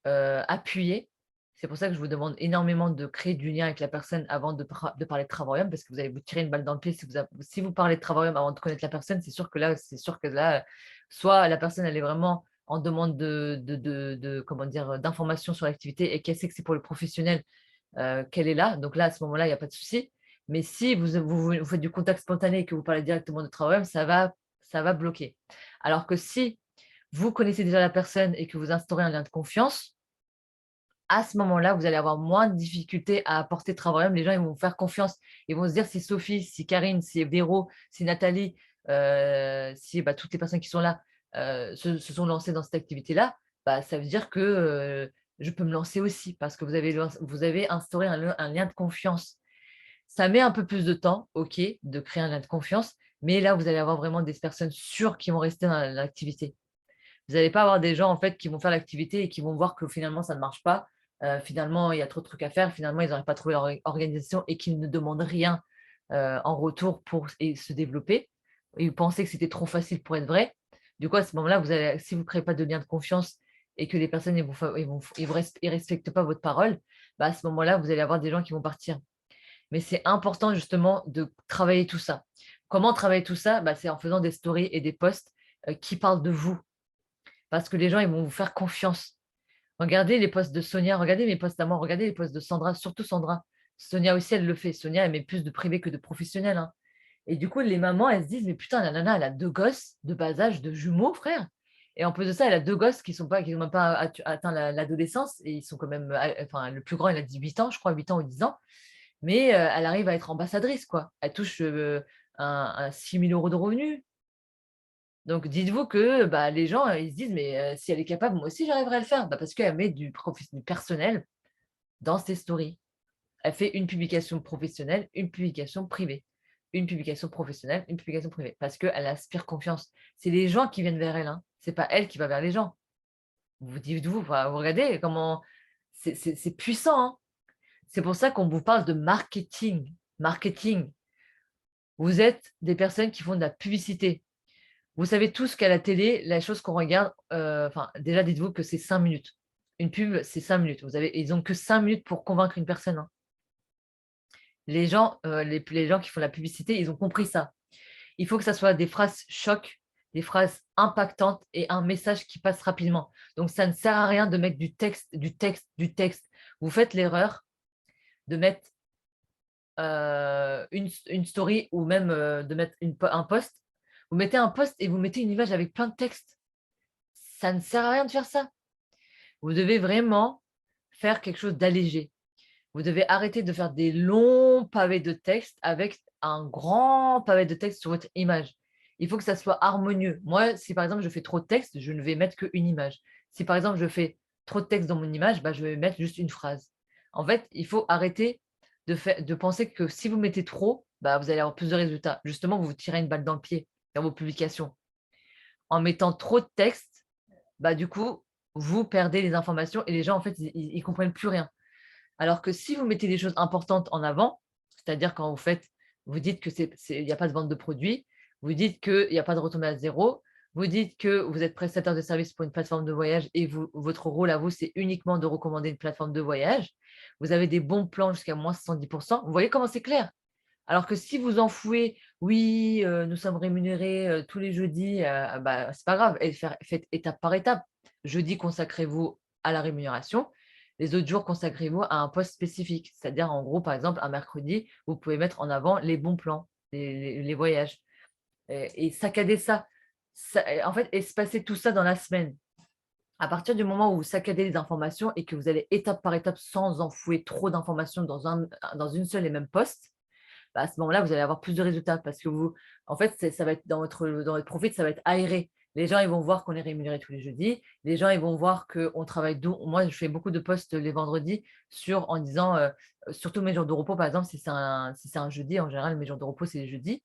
appuyer, c'est pour ça que je vous demande énormément de créer du lien avec la personne avant de parler de Travarium, parce que vous allez vous tirer une balle dans le pied si vous parlez de Travarium avant de connaître la personne, c'est sûr que là, soit la personne elle est vraiment en demande comment dire, d'informations sur l'activité et qu'elle sait que c'est pour le professionnel qu'elle est là. Donc là, à ce moment-là, il n'y a pas de souci. Mais si vous faites du contact spontané et que vous parlez directement de Travail, ça va bloquer. Alors que si vous connaissez déjà la personne et que vous instaurez un lien de confiance, à ce moment-là, vous allez avoir moins de difficultés à apporter Travail. Les gens ils vont vous faire confiance. Ils vont se dire si Sophie, si Karine, si Véro, si Nathalie, si toutes les personnes qui sont là se sont lancées dans cette activité-là, ça veut dire que je peux me lancer aussi parce que vous avez instauré un lien de confiance. Ça met un peu plus de temps, ok, de créer un lien de confiance, mais là, vous allez avoir vraiment des personnes sûres qui vont rester dans l'activité. Vous n'allez pas avoir des gens en fait qui vont faire l'activité et qui vont voir que finalement ça ne marche pas. Finalement, il y a trop de trucs à faire. Finalement, ils n'auraient pas trouvé leur organisation et qu'ils ne demandent rien en retour pour se développer. Ils pensaient que c'était trop facile pour être vrai. Du coup, à ce moment-là, si vous ne créez pas de lien de confiance et que les personnes ne respectent pas votre parole, à ce moment-là, vous allez avoir des gens qui vont partir. Mais c'est important justement de travailler tout ça. Comment travailler tout ça? C'est en faisant des stories et des posts qui parlent de vous. Parce que les gens, ils vont vous faire confiance. Regardez les posts de Sonia, regardez mes posts à moi, regardez les posts de Sandra, surtout Sandra. Sonia aussi, elle le fait. Sonia, elle met plus de privé que de professionnel, hein. Et du coup, les mamans, elles se disent, mais putain, la nana, elle a 2 gosses de bas âge, de jumeaux, frère. Et en plus de ça, elle a 2 gosses qui n'ont même pas atteint l'adolescence. Et ils sont quand même, enfin, le plus grand, il a 18 ans, je crois, 8 ans ou 10 ans. Mais elle arrive à être ambassadrice, quoi. Elle touche un 6 000 euros de revenus. Donc, dites-vous que les gens, ils se disent, mais si elle est capable, moi aussi, j'arriverai à le faire. Parce qu'elle met du personnel dans ses stories. Elle fait une publication professionnelle, une publication privée. Une publication professionnelle, une publication privée. Parce qu'elle aspire confiance. C'est les gens qui viennent vers elle. Hein. Ce n'est pas elle qui va vers les gens. Vous dites-vous, vous regardez comment c'est puissant. Hein. C'est pour ça qu'on vous parle de marketing. Marketing. Vous êtes des personnes qui font de la publicité. Vous savez tous qu'à la télé, la chose qu'on regarde, déjà dites-vous que c'est 5 minutes. Une pub, c'est 5 minutes. Ils n'ont que 5 minutes pour convaincre une personne. Hein. Les gens qui font de la publicité, ils ont compris ça. Il faut que ça soit des phrases chocs, des phrases impactantes et un message qui passe rapidement. Donc, ça ne sert à rien de mettre du texte, du texte, du texte. Vous faites l'erreur de mettre une story ou même de mettre un post. Vous mettez un post et vous mettez une image avec plein de texte. Ça ne sert à rien de faire ça. Vous devez vraiment faire quelque chose d'allégé. Vous devez arrêter de faire des longs pavés de texte avec un grand pavé de texte sur votre image. Il faut que ça soit harmonieux. Moi, si par exemple je fais trop de texte, je ne vais mettre qu'une image. Si par exemple je fais trop de texte dans mon image, je vais mettre juste une phrase. En fait, il faut arrêter de penser que si vous mettez trop, vous allez avoir plus de résultats. Justement, vous vous tirez une balle dans le pied dans vos publications. En mettant trop de texte, du coup, vous perdez les informations et les gens, en fait, ils comprennent plus rien. Alors que si vous mettez des choses importantes en avant, c'est-à-dire quand vous dites que il n'y a pas de vente de produits, vous dites qu'il n'y a pas de retombée à zéro, vous dites que vous êtes prestataire de service pour une plateforme de voyage et votre rôle à vous, c'est uniquement de recommander une plateforme de voyage. Vous avez des bons plans jusqu'à moins 70%. Vous voyez comment c'est clair? Alors que si vous enfouez, oui, nous sommes rémunérés tous les jeudis, bah, c'est pas grave, et faites étape par étape. Jeudi, consacrez-vous à la rémunération. Les autres jours, consacrez-vous à un poste spécifique. C'est-à-dire, en gros, par exemple, un mercredi, vous pouvez mettre en avant les bons plans, les voyages, et saccader ça. En fait, espacer tout ça dans la semaine. À partir du moment où vous saccadez les informations et que vous allez étape par étape sans enfouer trop d'informations dans une seule et même poste, bah, à ce moment-là, vous allez avoir plus de résultats parce que en fait, ça va être dans votre profil, ça va être aéré. Les gens, ils vont voir qu'on est rémunéré tous les jeudis. Les gens, ils vont voir qu'on travaille d'où. Moi, je fais beaucoup de posts les vendredis en disant, surtout mes jours de repos, par exemple, si c'est un jeudi, en général, mes jours de repos, c'est les jeudis.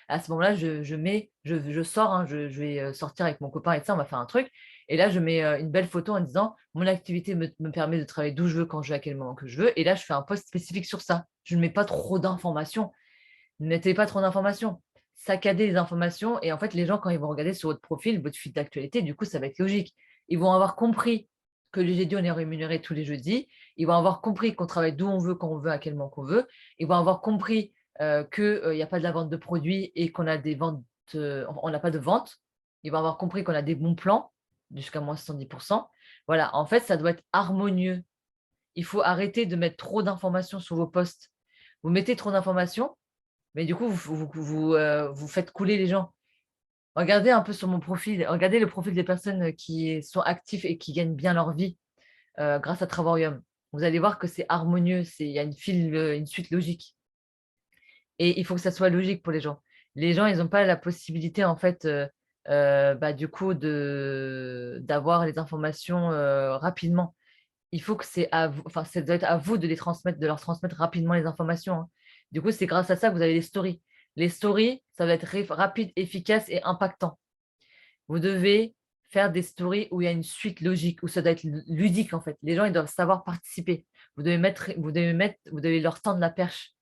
À ce moment-là, je sors, hein, je vais sortir avec mon copain et ça, on va faire un truc. Et là, je mets une belle photo en disant, mon activité me permet de travailler d'où je veux, quand je veux, à quel moment que je veux. Et là, je fais un post spécifique sur ça. Je ne mets pas trop d'informations. Ne mettez pas trop d'informations. Saccadez les informations. Et en fait, les gens, quand ils vont regarder sur votre profil, votre fil d'actualité, du coup, ça va être logique. Ils vont avoir compris que le jeudi, on est rémunéré tous les jeudis. Ils vont avoir compris qu'on travaille d'où on veut, quand on veut, à quel moment qu'on veut. Ils vont avoir compris qu'il n'y a pas de la vente de produits et qu'on a des ventes, on n'a pas de vente. Ils vont avoir compris qu'on a des bons plans jusqu'à moins 70%. Voilà, en fait, ça doit être harmonieux. Il faut arrêter de mettre trop d'informations sur vos posts. Vous mettez trop d'informations, mais du coup, vous faites couler les gens. Regardez un peu sur mon profil, regardez le profil des personnes qui sont actives et qui gagnent bien leur vie grâce à Travarium. Vous allez voir que c'est harmonieux, il y a une suite logique. Et il faut que ça soit logique pour les gens. Les gens, ils n'ont pas la possibilité, en fait, bah, du coup, d'avoir les informations rapidement. Il faut que c'est à vous, enfin, ça doit être à vous de de leur transmettre rapidement les informations, hein. Du coup, c'est grâce à ça que vous avez les stories. Les stories, ça va être rapide, efficace et impactant. Vous devez faire des stories où il y a une suite logique, où ça doit être ludique en fait. Les gens, ils doivent savoir participer. Vous devez leur tendre la perche.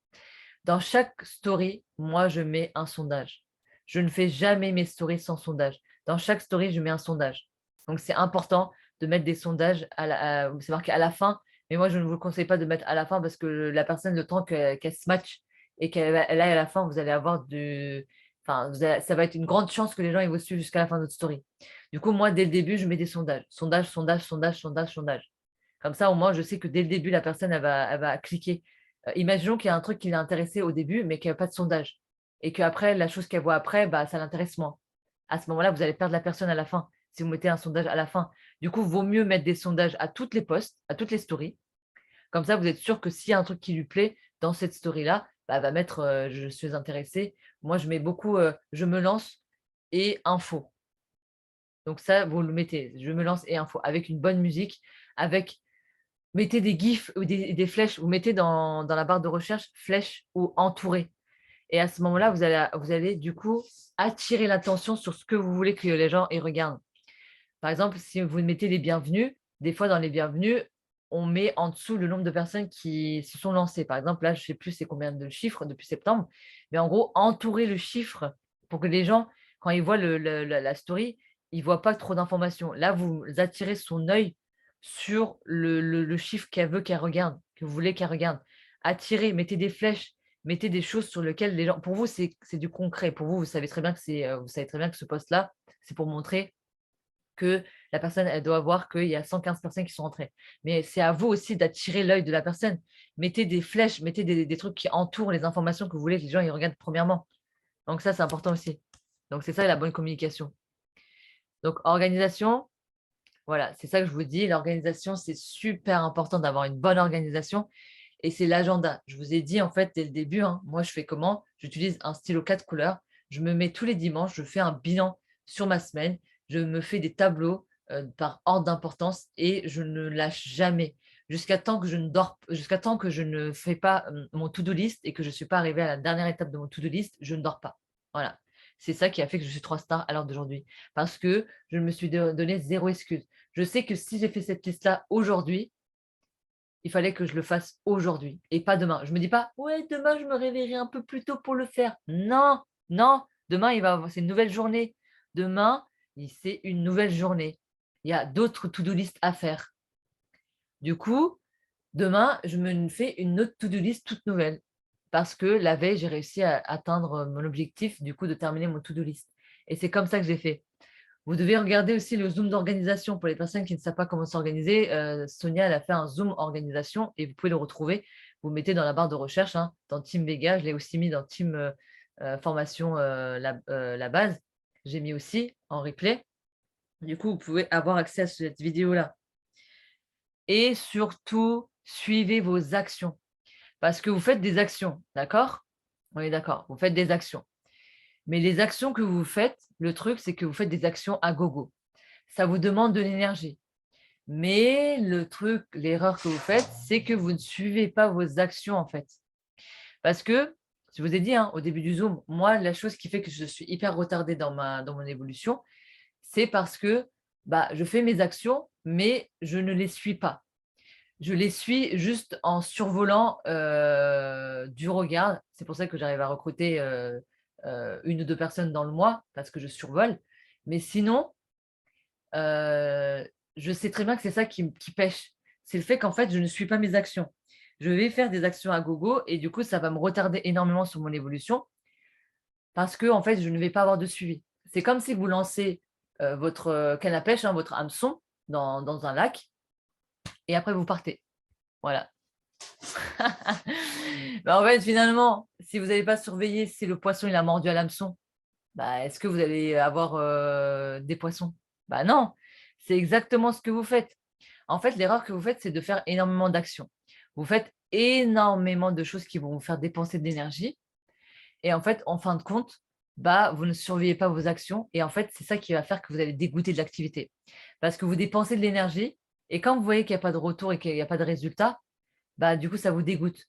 Dans chaque story, moi, je mets un sondage. Je ne fais jamais mes stories sans sondage. Dans chaque story, je mets un sondage. Donc, c'est important de mettre des sondages, c'est marqué à la fin, mais moi, je ne vous le conseille pas de mettre à la fin parce que la personne, le temps qu'elle se matche et qu'elle aille à la fin, vous allez avoir Enfin, ça va être une grande chance que les gens ils vous suivent jusqu'à la fin de notre story. Du coup, moi, dès le début, je mets des sondages. Sondage, sondage, sondage, sondage, sondage. Comme ça, au moins, je sais que dès le début, la personne, elle va cliquer. Imaginons qu'il y a un truc qui l'a intéressé au début, mais qu'il n'y a pas de sondage. Et qu'après, la chose qu'elle voit après, bah, ça l'intéresse moins. À ce moment-là, vous allez perdre la personne à la fin, si vous mettez un sondage à la fin. Du coup, il vaut mieux mettre des sondages à toutes les posts, à toutes les stories. Comme ça, vous êtes sûr que s'il y a un truc qui lui plaît dans cette story-là, bah, elle va mettre je suis intéressée. Moi, je mets beaucoup je me lance et info. Donc ça, vous le mettez, je me lance et info, avec une bonne musique, avec mettez des gifs ou des flèches, vous mettez dans la barre de recherche flèche ou entouré. Et à ce moment-là, vous allez du coup attirer l'attention sur ce que vous voulez que les gens y regardent. Par exemple, si vous mettez les bienvenus, des fois dans les bienvenus, on met en dessous le nombre de personnes qui se sont lancées. Par exemple, là, je ne sais plus c'est combien de chiffres depuis septembre, mais en gros, entourer le chiffre pour que les gens, quand ils voient la story, ils ne voient pas trop d'informations. Là, vous attirez son œil sur le chiffre qu'elle veut qu'elle regarde, que vous voulez qu'elle regarde. Attirez, mettez des flèches, mettez des choses sur lesquelles les gens. Pour vous, c'est du concret. Pour vous, vous savez très bien vous savez très bien que ce poste-là, c'est pour montrer que la personne, elle doit voir qu'il y a 115 personnes qui sont entrées. Mais c'est à vous aussi d'attirer l'œil de la personne. Mettez des flèches, mettez des trucs qui entourent les informations que vous voulez que les gens ils regardent premièrement. Donc ça, c'est important aussi. Donc c'est ça la bonne communication. Donc organisation, voilà, c'est ça que je vous dis. L'organisation, c'est super important d'avoir une bonne organisation. Et c'est l'agenda. Je vous ai dit en fait dès le début, hein, moi je fais comment? J'utilise un stylo 4 couleurs. Je me mets tous les dimanches, je fais un bilan sur ma semaine. Je me fais des tableaux par ordre d'importance et je ne lâche jamais jusqu'à temps que je ne fais pas mon to-do list et que je ne suis pas arrivée à la dernière étape de mon to-do list, je ne dors pas. Voilà. C'est ça qui a fait que je suis 3 stars à l'heure d'aujourd'hui. Parce que je me suis donné zéro excuse. Je sais que si j'ai fait cette liste-là aujourd'hui, il fallait que je le fasse aujourd'hui et pas demain. Je me dis pas, ouais, demain, je me réveillerai un peu plus tôt pour le faire. Non, non, demain, c'est une nouvelle journée. Demain, c'est une nouvelle journée. Il y a d'autres to-do list à faire. Du coup, demain, je me fais une autre to-do list toute nouvelle parce que la veille, j'ai réussi à atteindre mon objectif, du coup, de terminer mon to-do list. Et c'est comme ça que j'ai fait. Vous devez regarder aussi le Zoom d'organisation pour les personnes qui ne savent pas comment s'organiser. Sonia, elle a fait un Zoom organisation et vous pouvez le retrouver. Vous mettez dans la barre de recherche, hein, dans Team Vega. Je l'ai aussi mis dans Team Formation la base. J'ai mis aussi en replay. Du coup, vous pouvez avoir accès à cette vidéo-là. Et surtout, suivez vos actions. Parce que vous faites des actions, d'accord? On est d'accord, vous faites des actions. Mais les actions que vous faites, le truc, c'est que vous faites des actions à gogo. Ça vous demande de l'énergie. Mais le truc, l'erreur que vous faites, c'est que vous ne suivez pas vos actions, en fait. Parce que, je vous ai dit, hein, au début du Zoom, moi, la chose qui fait que je suis hyper retardée dans mon évolution, c'est parce que je fais mes actions, mais je ne les suis pas. Je les suis juste en survolant du regard. C'est pour ça que j'arrive à recruter 1 ou 2 personnes dans le mois, parce que je survole. Mais sinon, je sais très bien que c'est ça qui pêche. C'est le fait qu'en fait, je ne suis pas mes actions. Je vais faire des actions à gogo et du coup, ça va me retarder énormément sur mon évolution parce que en fait, je ne vais pas avoir de suivi. C'est comme si vous lancez votre canne à pêche, hein, votre hameçon dans un lac et après vous partez. Voilà. En fait, finalement, si vous n'avez pas surveillé si le poisson il a mordu à l'hameçon, est-ce que vous allez avoir des poissons? Non, c'est exactement ce que vous faites. En fait, l'erreur que vous faites, c'est de faire énormément d'actions. Vous faites énormément de choses qui vont vous faire dépenser de l'énergie. Et en fait, en fin de compte, vous ne surveillez pas vos actions. Et en fait, c'est ça qui va faire que vous allez dégoûter de l'activité. Parce que vous dépensez de l'énergie. Et quand vous voyez qu'il n'y a pas de retour et qu'il n'y a pas de résultat, du coup, ça vous dégoûte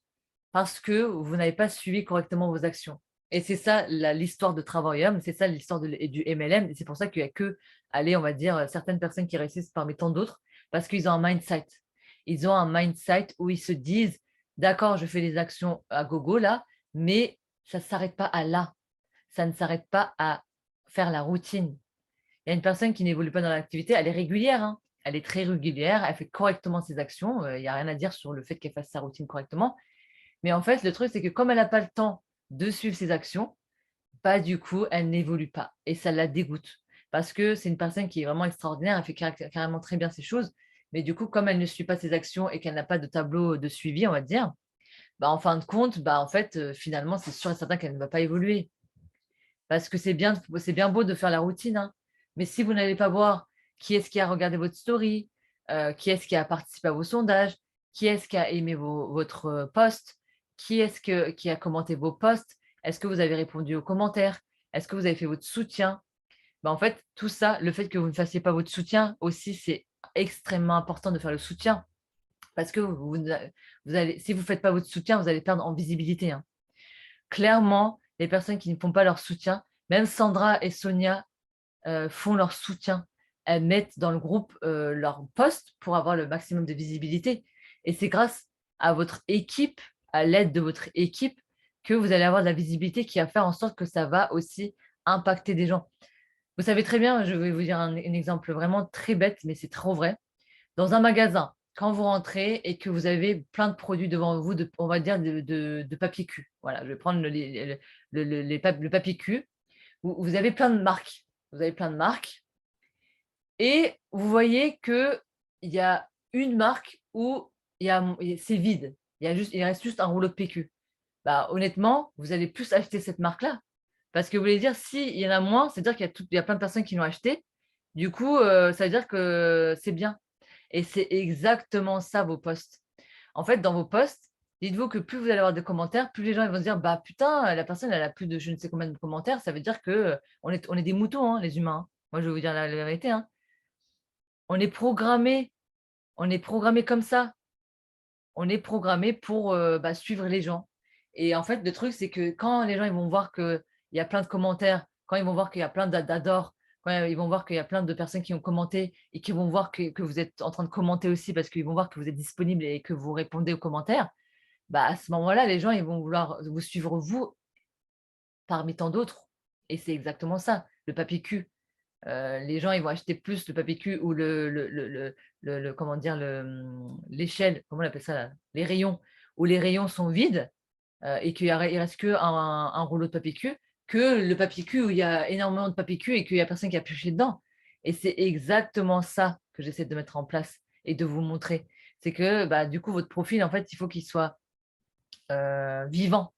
parce que vous n'avez pas suivi correctement vos actions. Et c'est ça l'histoire de Travail-Homme, c'est ça l'histoire du MLM. Et c'est pour ça qu'il n'y a que, allez, on va dire, certaines personnes qui réussissent parmi tant d'autres parce qu'ils ont un mindset. Ils ont un mindset où ils se disent, d'accord, je fais des actions à gogo là, mais ça ne s'arrête pas à là. Ça ne s'arrête pas à faire la routine. Il y a une personne qui n'évolue pas dans l'activité, elle est régulière, hein. Elle est très régulière, elle fait correctement ses actions. Il n'y a rien à dire sur le fait qu'elle fasse sa routine correctement. Mais en fait, le truc, c'est que comme elle n'a pas le temps de suivre ses actions, du coup, elle n'évolue pas. Et ça la dégoûte. Parce que c'est une personne qui est vraiment extraordinaire, elle fait carrément très bien ses choses. Mais du coup, comme elle ne suit pas ses actions et qu'elle n'a pas de tableau de suivi, on va dire, en fin de compte, en fait, finalement, c'est sûr et certain qu'elle ne va pas évoluer. Parce que c'est bien beau de faire la routine, hein. Mais si vous n'allez pas voir qui est-ce qui a regardé votre story, qui est-ce qui a participé à vos sondages, qui est-ce qui a aimé votre post, qui a commenté vos posts, est-ce que vous avez répondu aux commentaires, est-ce que vous avez fait votre soutien, en fait, tout ça, le fait que vous ne fassiez pas votre soutien aussi, c'est extrêmement important de faire le soutien. Parce que si vous ne faites pas votre soutien, vous allez perdre en visibilité, hein. Clairement, les personnes qui ne font pas leur soutien, même Sandra et Sonia font leur soutien. Elles mettent dans le groupe leur post pour avoir le maximum de visibilité. Et c'est grâce à votre équipe, à l'aide de votre équipe, que vous allez avoir de la visibilité qui va faire en sorte que ça va aussi impacter des gens. Vous savez très bien, je vais vous dire un exemple vraiment très bête, mais c'est trop vrai. Dans un magasin, quand vous rentrez et que vous avez plein de produits devant vous, on va dire de papier cul. Voilà, je vais prendre le papier cul. Vous avez plein de marques. Vous avez plein de marques. Et vous voyez qu'il y a une marque où c'est vide. Il reste juste un rouleau de PQ. Honnêtement, vous allez plus acheter cette marque-là. Parce que vous voulez dire, s'il y en a moins, c'est-à-dire qu'il y a plein de personnes qui l'ont acheté. Du coup, ça veut dire que c'est bien. Et c'est exactement ça, vos posts. En fait, dans vos posts, dites-vous que plus vous allez avoir de commentaires, plus les gens ils vont se dire, putain, la personne, elle a plus de je ne sais combien de commentaires. Ça veut dire que on est des moutons, hein, les humains, hein. Moi, je vais vous dire la vérité, hein. On est programmé. On est programmé comme ça. On est programmé pour suivre les gens. Et en fait, le truc, c'est que quand les gens ils vont voir qu'il y a plein de commentaires, quand ils vont voir qu'il y a plein d'adores, ils vont voir qu'il y a plein de personnes qui ont commenté et qui vont voir que vous êtes en train de commenter aussi parce qu'ils vont voir que vous êtes disponible et que vous répondez aux commentaires, bah, à ce moment-là, les gens, ils vont vouloir vous suivre vous parmi tant d'autres. Et c'est exactement ça, le papier cul. Les gens, ils vont acheter plus le papier cul ou comment dire, l'échelle, comment on appelle ça là, les rayons, où les rayons sont vides et qu'il ne reste qu'un rouleau de papier cul, que le papier cul où il y a énormément de papier cul et qu'il n'y a personne qui a pioché dedans. Et c'est exactement ça que j'essaie de mettre en place et de vous montrer. C'est que bah, du coup, votre profil, en fait, il faut qu'il soit vivant.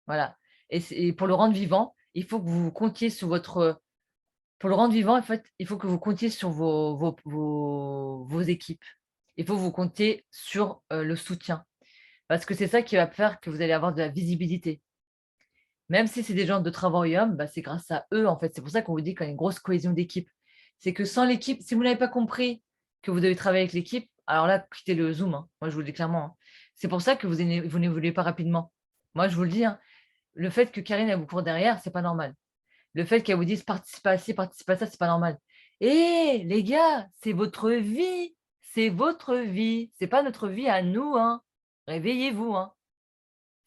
Voilà. Et pour le rendre vivant, il faut que vous comptiez sur votre. Pour le rendre vivant, en fait, il faut que vous comptiez sur vos équipes. Il faut que vous comptiez sur le soutien. Parce que c'est ça qui va faire que vous allez avoir de la visibilité. Même si c'est des gens de Travail-Homme, bah, c'est grâce à eux, en fait. C'est pour ça qu'on vous dit qu'il y a une grosse cohésion d'équipe. C'est que sans l'équipe, si vous n'avez pas compris que vous devez travailler avec l'équipe, alors là, quittez le Zoom, hein. Moi, je vous le dis clairement, hein. C'est pour ça que vous n'évoluez pas rapidement. Moi, je vous le dis, hein, le fait que Karine elle vous court derrière, c'est pas normal. Le fait qu'elle vous dise participe à ci, participe à ça, c'est pas normal. Et les gars, c'est votre vie. C'est votre vie. C'est pas notre vie à nous, hein. Réveillez-vous, hein.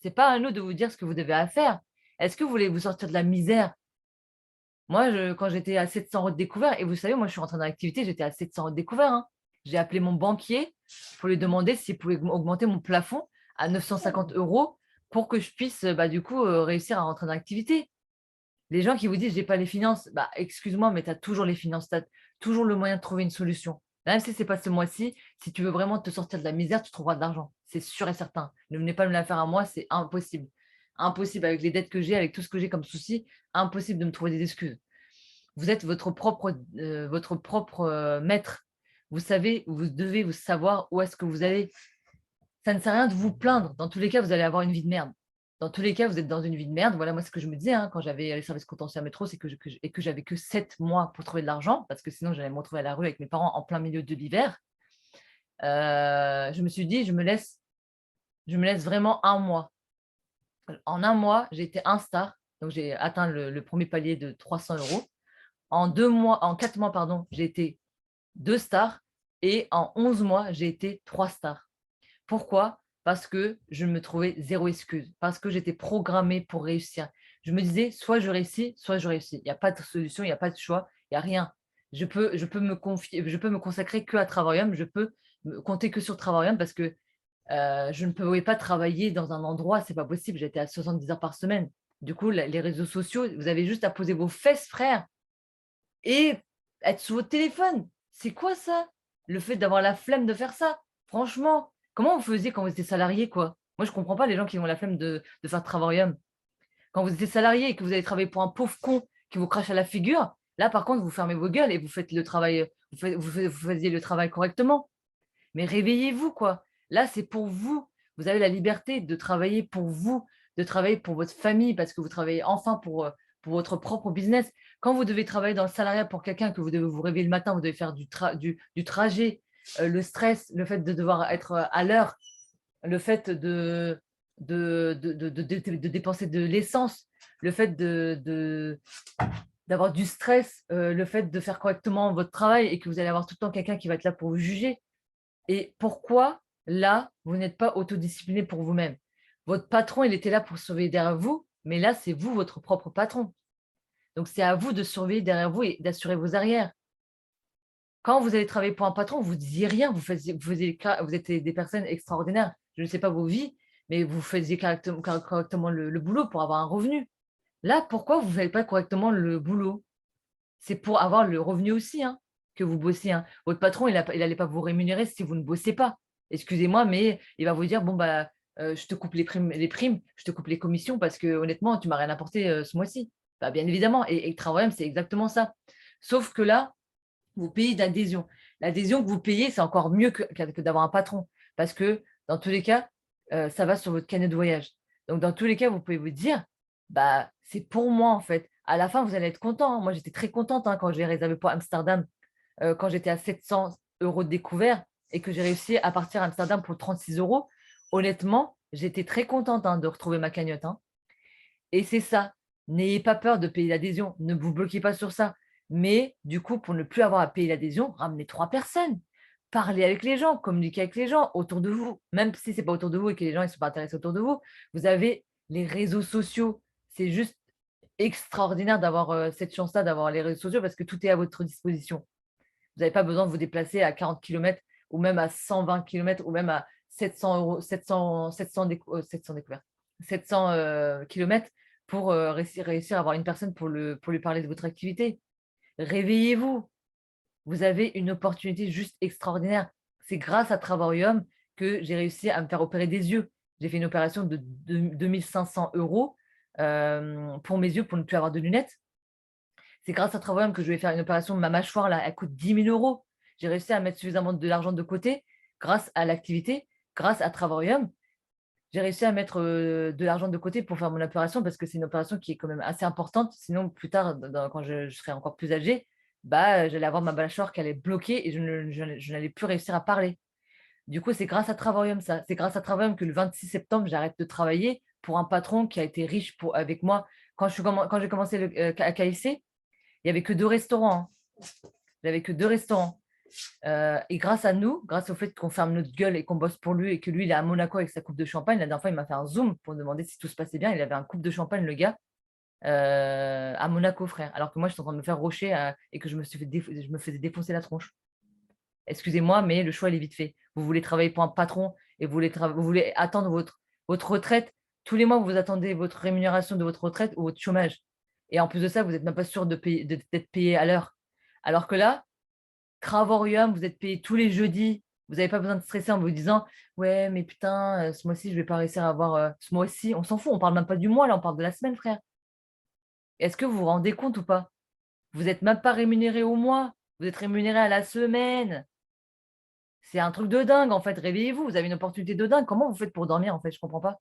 C'est pas à nous de vous dire ce que vous devez faire. Est-ce que vous voulez vous sortir de la misère? Moi, quand j'étais à 700 euros de découvert, et vous savez, moi, je suis rentrée dans l'activité, j'étais à 700 euros de découvert, hein. J'ai appelé mon banquier pour lui demander s'il pouvait augmenter mon plafond à 950 euros pour que je puisse, bah, du coup, réussir à rentrer dans l'activité. Les gens qui vous disent: «J'ai pas les finances», bah, excuse-moi, mais tu as toujours les finances, tu as toujours le moyen de trouver une solution. Même si c'est pas ce mois-ci, si tu veux vraiment te sortir de la misère, tu trouveras de l'argent. C'est sûr et certain. Ne venez pas me la faire à moi, c'est impossible. Impossible avec les dettes que j'ai, avec tout ce que j'ai comme souci, impossible de me trouver des excuses. Vous êtes votre propre, maître. Vous savez, vous devez vous savoir où est-ce que vous allez. Ça ne sert à rien de vous plaindre. Dans tous les cas, vous allez avoir une vie de merde. Dans tous les cas, vous êtes dans une vie de merde. Voilà, moi, ce que je me disais hein, quand j'avais les services contentieux à métro, c'est que j'avais que 7 mois pour trouver de l'argent, parce que sinon, j'allais me retrouver à la rue avec mes parents en plein milieu de l'hiver. Je me suis dit, je me laisse vraiment un mois. En un mois, j'ai été un star. Donc, j'ai atteint le premier palier de 300 euros. En 4 mois, pardon, j'ai été 2 stars. Et en 11 mois, j'ai été 3 stars. Pourquoi? Parce que je me trouvais zéro excuse, parce que j'étais programmée pour réussir. Je me disais, soit je réussis, soit je réussis. Il n'y a pas de solution, il n'y a pas de choix, il n'y a rien. Je peux me confier, je peux me consacrer que à Travail-Homme, je peux compter que sur Travail-Homme parce que je ne pouvais pas travailler dans un endroit, c'est pas possible. J'étais à 70 heures par semaine. Du coup, les réseaux sociaux, vous avez juste à poser vos fesses, frère, et être sur votre téléphone. C'est quoi ça? Le fait d'avoir la flemme de faire ça? Franchement, comment vous faisiez quand vous étiez salarié, quoi? Moi, je comprends pas les gens qui ont la flemme de faire Travail-Homme. Quand vous étiez salarié et que vous allez travailler pour un pauvre con qui vous crache à la figure, là, par contre, vous fermez vos gueules et vous faites le travail, vous faisiez le travail correctement. Mais réveillez-vous, quoi. Là, c'est pour vous. Vous avez la liberté de travailler pour vous, de travailler pour votre famille, parce que vous travaillez enfin pour votre propre business. Quand vous devez travailler dans le salariat pour quelqu'un, que vous devez vous réveiller le matin, vous devez faire du trajet, le stress, le fait de devoir être à l'heure, le fait de dépenser de l'essence, le fait d'avoir du stress, le fait de faire correctement votre travail et que vous allez avoir tout le temps quelqu'un qui va être là pour vous juger. Et pourquoi, là, vous n'êtes pas autodiscipliné pour vous-même? Votre patron, il était là pour surveiller derrière vous, mais là, c'est vous, votre propre patron. Donc, c'est à vous de surveiller derrière vous et d'assurer vos arrières. Quand vous allez travailler pour un patron, vous ne disiez rien, vous étiez des personnes extraordinaires. Je ne sais pas vos vies, mais vous faisiez correctement le boulot pour avoir un revenu. Là, pourquoi vous ne faites pas correctement le boulot? C'est pour avoir le revenu aussi hein, que vous bossez, hein. Votre patron, il n'allait pas vous rémunérer si vous ne bossez pas. Excusez-moi, mais il va vous dire, bon, bah, je te coupe les primes, je te coupe les commissions parce que honnêtement, tu m'as rien apporté ce mois-ci. Bah, bien évidemment, et Travail, c'est exactement ça. Sauf que là, vous payez d'adhésion. L'adhésion que vous payez, c'est encore mieux que d'avoir un patron. Parce que dans tous les cas, ça va sur votre carnet de voyage. Donc, dans tous les cas, vous pouvez vous dire, bah, c'est pour moi, en fait. À la fin, vous allez être content, hein. Moi, j'étais très contente hein, quand j'ai réservé pour Amsterdam, quand j'étais à 700 euros de découvert et que j'ai réussi à partir à Amsterdam pour 36 euros. Honnêtement, j'étais très contente hein, de retrouver ma cagnotte, hein. Et c'est ça. N'ayez pas peur de payer l'adhésion. Ne vous bloquez pas sur ça. Mais du coup, pour ne plus avoir à payer l'adhésion, ramenez 3 personnes. Parlez avec les gens, communiquez avec les gens autour de vous. Même si ce n'est pas autour de vous et que les gens ne sont pas intéressés autour de vous, vous avez les réseaux sociaux. C'est juste extraordinaire d'avoir cette chance-là, d'avoir les réseaux sociaux parce que tout est à votre disposition. Vous n'avez pas besoin de vous déplacer à 40 km ou même à 120 km ou même à 700 euros, 700 découvertes, 700 km pour réussir à avoir une personne pour lui parler de votre activité. Réveillez-vous. Vous avez une opportunité juste extraordinaire. C'est grâce à Travarium que j'ai réussi à me faire opérer des yeux. J'ai fait une opération de 2500 euros pour mes yeux pour ne plus avoir de lunettes. C'est grâce à Travarium que je vais faire une opération de ma mâchoire, là, elle coûte 10 000 euros. J'ai réussi à mettre suffisamment de l'argent de côté grâce à l'activité, grâce à Travarium. J'ai réussi à mettre de l'argent de côté pour faire mon opération parce que c'est une opération qui est quand même assez importante. Sinon, plus tard, quand je serai encore plus âgée, bah, j'allais avoir ma mâchoire qui allait bloquer et je n'allais plus réussir à parler. Du coup, c'est grâce à Travarium, ça. C'est grâce à Travarium que le 26 septembre, j'arrête de travailler pour un patron qui a été riche avec moi. Quand j'ai commencé à KFC, il n'y avait que 2 restaurants, hein. J'avais que 2 restaurants. Et grâce à nous, grâce au fait qu'on ferme notre gueule et qu'on bosse pour lui et que lui, il est à Monaco avec sa coupe de champagne, la dernière fois, il m'a fait un zoom pour me demander si tout se passait bien. Il avait un coupe de champagne, le gars, à Monaco, frère. Alors que moi, je suis en train de me faire rocher et que je me faisais défoncer la tronche. Excusez-moi, mais le choix, il est vite fait. Vous voulez travailler pour un patron et vous voulez attendre votre retraite. Tous les mois, vous attendez votre rémunération de votre retraite ou votre chômage. Et en plus de ça, vous n'êtes même pas sûr d'être payé à l'heure. Alors que là, Travarium, vous êtes payé tous les jeudis. Vous n'avez pas besoin de stresser en vous disant ouais, mais putain, ce mois-ci, je ne vais pas réussir à avoir ce mois-ci. On s'en fout, on ne parle même pas du mois, là, on parle de la semaine, frère. Est-ce que vous vous rendez compte ou pas? Vous n'êtes même pas rémunéré au mois, vous êtes rémunéré à la semaine. C'est un truc de dingue, en fait. Réveillez-vous, vous avez une opportunité de dingue. Comment vous faites pour dormir, en fait? Je ne comprends pas.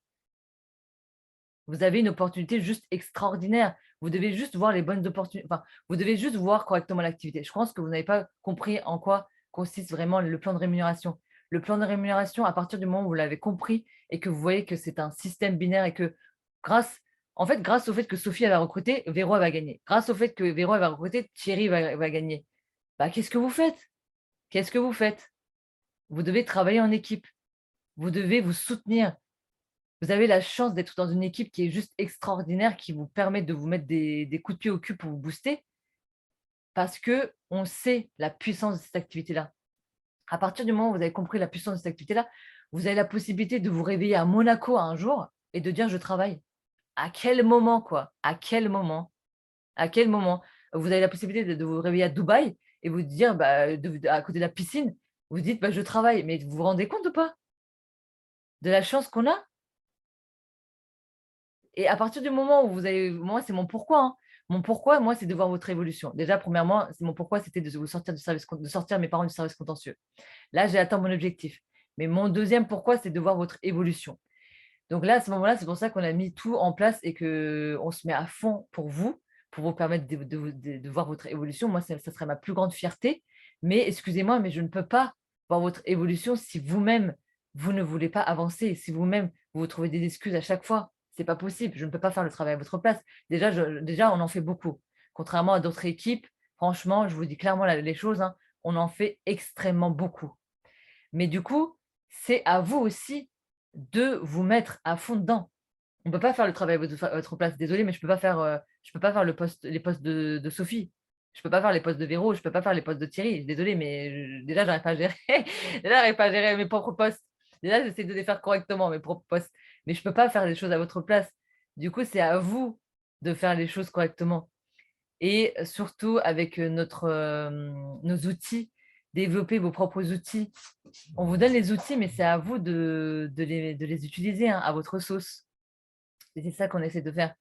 Vous avez une opportunité juste extraordinaire. Vous devez juste voir les bonnes opportunités. Enfin, vous devez juste voir correctement l'activité. Je pense que vous n'avez pas compris en quoi consiste vraiment le plan de rémunération. Le plan de rémunération, à partir du moment où vous l'avez compris et que vous voyez que c'est un système binaire et que grâce au fait que Sophie elle va recruter, Véro elle va gagner. Grâce au fait que Véro elle va recruter, Thierry va gagner. Bah, qu'est-ce que vous faites? Qu'est-ce que vous faites? Vous devez travailler en équipe. Vous devez vous soutenir. Vous avez la chance d'être dans une équipe qui est juste extraordinaire, qui vous permet de vous mettre des coups de pied au cul pour vous booster, parce qu'on sait la puissance de cette activité-là. À partir du moment où vous avez compris la puissance de cette activité-là, vous avez la possibilité de vous réveiller à Monaco un jour et de dire je travaille. À quel moment, quoi? À quel moment? À quel moment? Vous avez la possibilité de vous réveiller à Dubaï et vous dire, bah, à côté de la piscine, vous dites, bah, je travaille. Mais vous vous rendez compte ou pas de la chance qu'on a? Et à partir du moment où vous avez, moi, c'est mon pourquoi, hein. Mon pourquoi, moi, c'est de voir votre évolution. Déjà, premièrement, c'est mon pourquoi, c'était de vous sortir de sortir mes parents du service contentieux. Là, j'ai atteint mon objectif. Mais mon deuxième pourquoi, c'est de voir votre évolution. Donc là, à ce moment-là, c'est pour ça qu'on a mis tout en place et qu'on se met à fond pour vous permettre de voir votre évolution. Moi, ça serait ma plus grande fierté. Mais excusez-moi, mais je ne peux pas voir votre évolution si vous-même, vous ne voulez pas avancer, si vous-même, vous vous trouvez des excuses à chaque fois. C'est pas possible. Je ne peux pas faire le travail à votre place. Déjà, on en fait beaucoup. Contrairement à d'autres équipes, franchement, je vous dis clairement les choses, hein, on en fait extrêmement beaucoup. Mais du coup, c'est à vous aussi de vous mettre à fond dedans. On ne peut pas faire le travail à votre place. Désolée, mais je peux pas faire les postes de Sophie. Je ne peux pas faire les postes de Véro. Je ne peux pas faire les postes de Thierry. Désolée, mais déjà, j'arrive pas à gérer. Déjà, j'arrive pas à gérer mes propres postes. Déjà, j'essaie de les faire correctement, mes propres postes. Mais je ne peux pas faire les choses à votre place. Du coup, c'est à vous de faire les choses correctement. Et surtout avec nos outils, développer vos propres outils. On vous donne les outils, mais c'est à vous de les utiliser, hein, à votre sauce. Et c'est ça qu'on essaie de faire,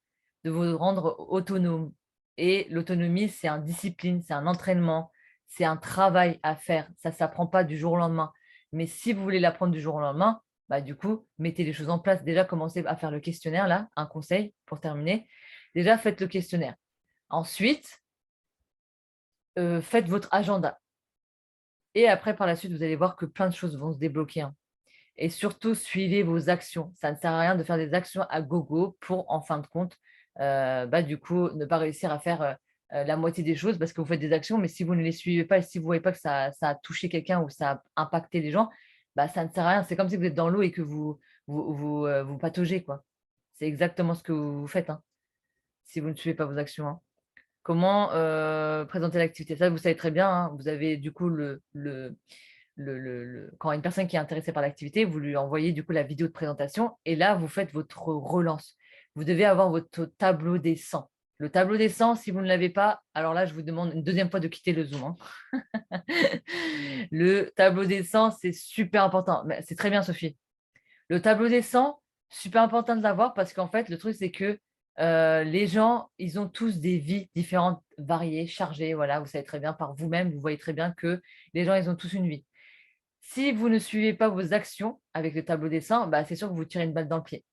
de vous rendre autonome. Et l'autonomie, c'est une discipline, c'est un entraînement, c'est un travail à faire. Ça ne s'apprend pas du jour au lendemain. Mais si vous voulez l'apprendre du jour au lendemain, bah, du coup, mettez les choses en place. Déjà, commencez à faire le questionnaire, là, un conseil pour terminer. Déjà, faites le questionnaire. Ensuite, faites votre agenda. Et après, par la suite, vous allez voir que plein de choses vont se débloquer, hein. Et surtout, suivez vos actions. Ça ne sert à rien de faire des actions à gogo pour, en fin de compte, bah, du coup, ne pas réussir à faire la moitié des choses parce que vous faites des actions, mais si vous ne les suivez pas et si vous ne voyez pas que ça a touché quelqu'un ou ça a impacté les gens, bah, ça ne sert à rien. C'est comme si vous êtes dans l'eau et que vous pataugez, quoi. C'est exactement ce que vous faites, hein, si vous ne suivez pas vos actions, hein. Comment présenter l'activité? Ça, vous savez très bien, hein. Vous avez du coup quand une personne qui est intéressée par l'activité, vous lui envoyez du coup la vidéo de présentation et là, vous faites votre relance. Vous devez avoir votre tableau des 100. Le tableau des 100, si vous ne l'avez pas, alors là, je vous demande une deuxième fois de quitter le Zoom, hein. Le tableau des 100, c'est super important. Mais c'est très bien, Sophie. Le tableau des 100, super important de l'avoir parce qu'en fait, le truc, c'est que les gens, ils ont tous des vies différentes, variées, chargées. Voilà, vous savez très bien par vous-même, vous voyez très bien que les gens, ils ont tous une vie. Si vous ne suivez pas vos actions avec le tableau des 100, bah, c'est sûr que vous tirez une balle dans le pied.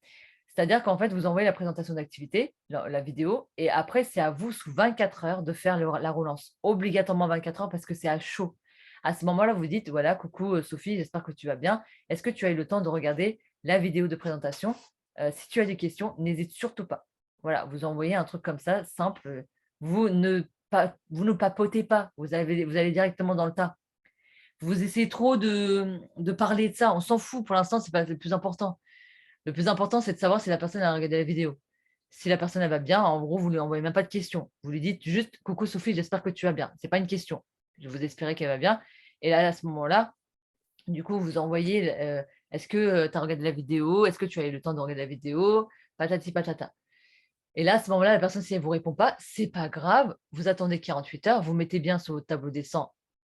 C'est-à-dire qu'en fait, vous envoyez la présentation d'activité, la vidéo, et après, c'est à vous, sous 24 heures, de faire la relance. Obligatoirement 24 heures parce que c'est à chaud. À ce moment-là, vous dites, voilà, coucou Sophie, j'espère que tu vas bien. Est-ce que tu as eu le temps de regarder la vidéo de présentation? Si tu as des questions, n'hésite surtout pas. Voilà, vous envoyez un truc comme ça, simple. Vous ne papotez pas, vous allez directement dans le tas. Vous essayez trop de parler de ça, on s'en fout pour l'instant, c'est pas le plus important. Le plus important, c'est de savoir si la personne a regardé la vidéo. Si la personne elle va bien, en gros, vous ne lui envoyez même pas de questions. Vous lui dites juste coucou Sophie, j'espère que tu vas bien. Ce n'est pas une question. Je vous espérer qu'elle va bien. Et là, à ce moment-là, du coup, vous envoyez est-ce que tu as regardé la vidéo? Est-ce que tu as eu le temps de regarder la vidéo? Patati patata. Et là, à ce moment-là, la personne, si elle ne vous répond pas, c'est pas grave. Vous attendez 48 heures, vous mettez bien sur votre tableau des 100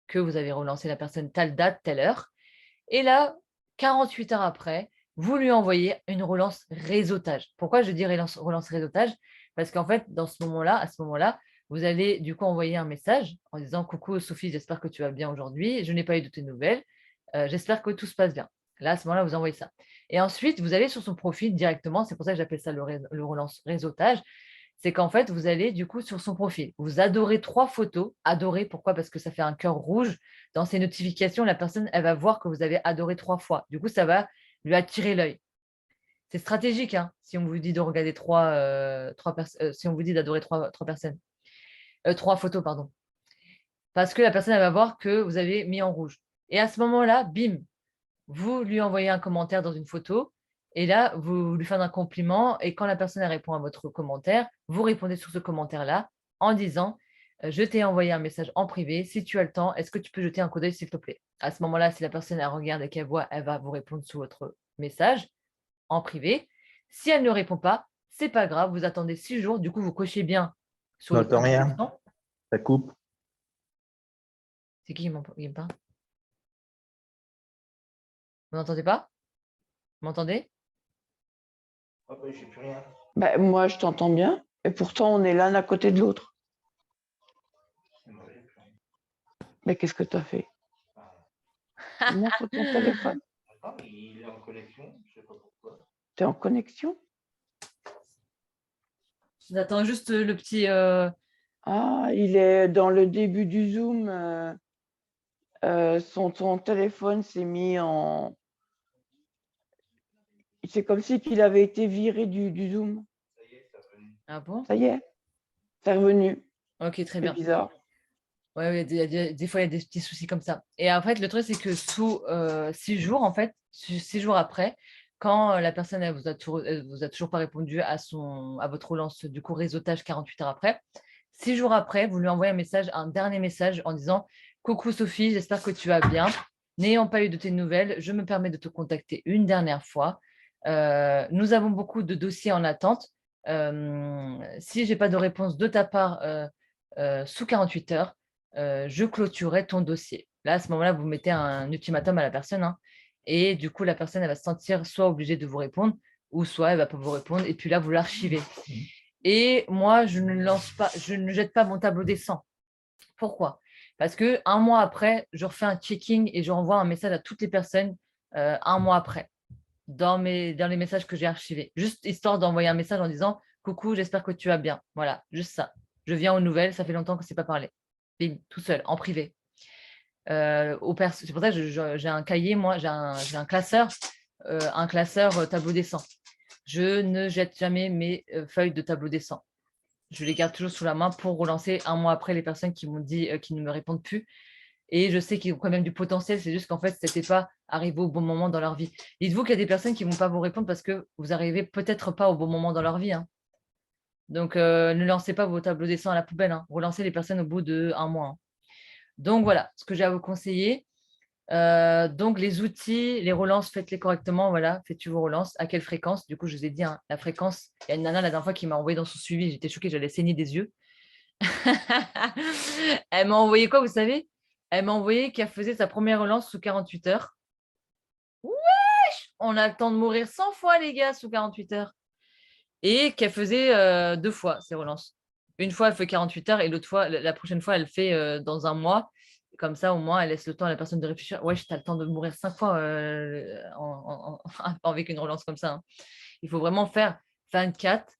que vous avez relancé la personne telle date, telle heure. Et là, 48 heures après, vous lui envoyez une relance réseautage. Pourquoi je dis relance réseautage? Parce qu'en fait, à ce moment-là, vous allez du coup envoyer un message en disant coucou Sophie, j'espère que tu vas bien aujourd'hui. Je n'ai pas eu de tes nouvelles. J'espère que tout se passe bien. Là, à ce moment-là, vous envoyez ça. Et ensuite, vous allez sur son profil directement. C'est pour ça que j'appelle ça le relance réseautage. C'est qu'en fait, vous allez du coup sur son profil. Vous adorez 3 photos. Adorez, pourquoi? Parce que ça fait un cœur rouge. Dans ses notifications, la personne, elle va voir que vous avez adoré 3 fois. Du coup, ça va lui attirer l'œil. C'est stratégique, hein, si on vous dit de regarder si on vous dit d'adorer 3 personnes. 3 photos, pardon. Parce que la personne, elle va voir que vous avez mis en rouge. Et à ce moment-là, bim, vous lui envoyez un commentaire dans une photo. Et là, vous lui faites un compliment. Et quand la personne elle répond à votre commentaire, vous répondez sur ce commentaire-là en disant je t'ai envoyé un message en privé. Si tu as le temps, est-ce que tu peux jeter un coup d'œil, s'il te plaît? À ce moment-là, si la personne elle regarde et qu'elle voit, elle va vous répondre sous votre message en privé. Si elle ne répond pas, c'est pas grave. Vous attendez 6 jours. Du coup, vous cochez bien sur le J'entends tableau des rien, 100. ça coupe. C'est qui qui me parle? Vous n'entendez pas? Vous m'entendez? Ah ben, j'ai plus rien. Bah, moi, je t'entends bien. Et pourtant, on est l'un à côté de l'autre. Mais qu'est-ce que tu as fait? Montre ton téléphone. Ah, il est en connexion, je sais pas pourquoi. Tu es en connexion? J'attends juste le petit. Ah, il est dans le début du Zoom. Son téléphone s'est mis en... C'est comme si il avait été viré du Zoom. Ça y est, ça a venu. Ah bon? Ça y est, c'est revenu. Ok, très C'est bien. bizarre. Ouais, des fois, il y a des petits soucis comme ça. Et en fait, le truc, c'est que sous 6 jours, en fait, 6 jours après, quand la personne elle vous a toujours pas répondu à votre relance du coup réseautage 48 heures après, 6 jours après, vous lui envoyez un dernier message en disant coucou Sophie, j'espère que tu vas bien. N'ayant pas eu de tes nouvelles, je me permets de te contacter une dernière fois. Nous avons beaucoup de dossiers en attente. Si je n'ai pas de réponse de ta part sous 48 heures, je clôturerai ton dossier. Là, à ce moment-là, vous mettez un ultimatum à la personne, hein, et du coup, la personne, elle va se sentir soit obligée de vous répondre, ou soit elle ne va pas vous répondre, et puis là, vous l'archivez. Et moi, je ne jette pas mon tableau des 100. Pourquoi? Parce que un mois après, je refais un checking et je renvoie un message à toutes les personnes un mois après, dans les messages que j'ai archivés. Juste histoire d'envoyer un message en disant coucou, j'espère que tu vas bien. Voilà, juste ça. Je viens aux nouvelles, ça fait longtemps que c'est pas parlé. Bim, tout seul, en privé. C'est pour ça que j'ai un cahier, moi, j'ai un classeur tableau des 100. Je ne jette jamais mes feuilles de tableau des 100. je les garde toujours sous la main pour relancer un mois après les personnes qui m'ont dit qui ne me répondent plus. Et je sais qu'ils ont quand même du potentiel, c'est juste qu'en fait, ce n'était pas arrivé au bon moment dans leur vie. Dites-vous qu'il y a des personnes qui ne vont pas vous répondre parce que vous n'arrivez peut-être pas au bon moment dans leur vie, hein. Donc, ne lancez pas vos tableaux dessin à la poubelle, hein. Relancez les personnes au bout d'1 mois, hein. Donc, voilà ce que j'ai à vous conseiller. Donc, les outils, les relances, faites-les correctement. Voilà, faites-tu vos relances. À quelle fréquence? Du coup, je vous ai dit, hein, la fréquence. Il y a une nana la dernière fois qui m'a envoyé dans son suivi. J'étais choquée, j'allais saigner des yeux. Elle m'a envoyé quoi, vous savez? Elle m'a envoyé qu'elle faisait sa première relance sous 48 heures. Wesh! On a le temps de mourir 100 fois, les gars, sous 48 heures. Et qu'elle faisait 2 fois ses relances. Une fois, elle fait 48 heures et l'autre fois, la prochaine fois, elle fait dans un mois. Comme ça, au moins, elle laisse le temps à la personne de réfléchir. Ouais, tu as le temps de mourir 5 fois avec une relance comme ça, hein. Il faut vraiment faire 24,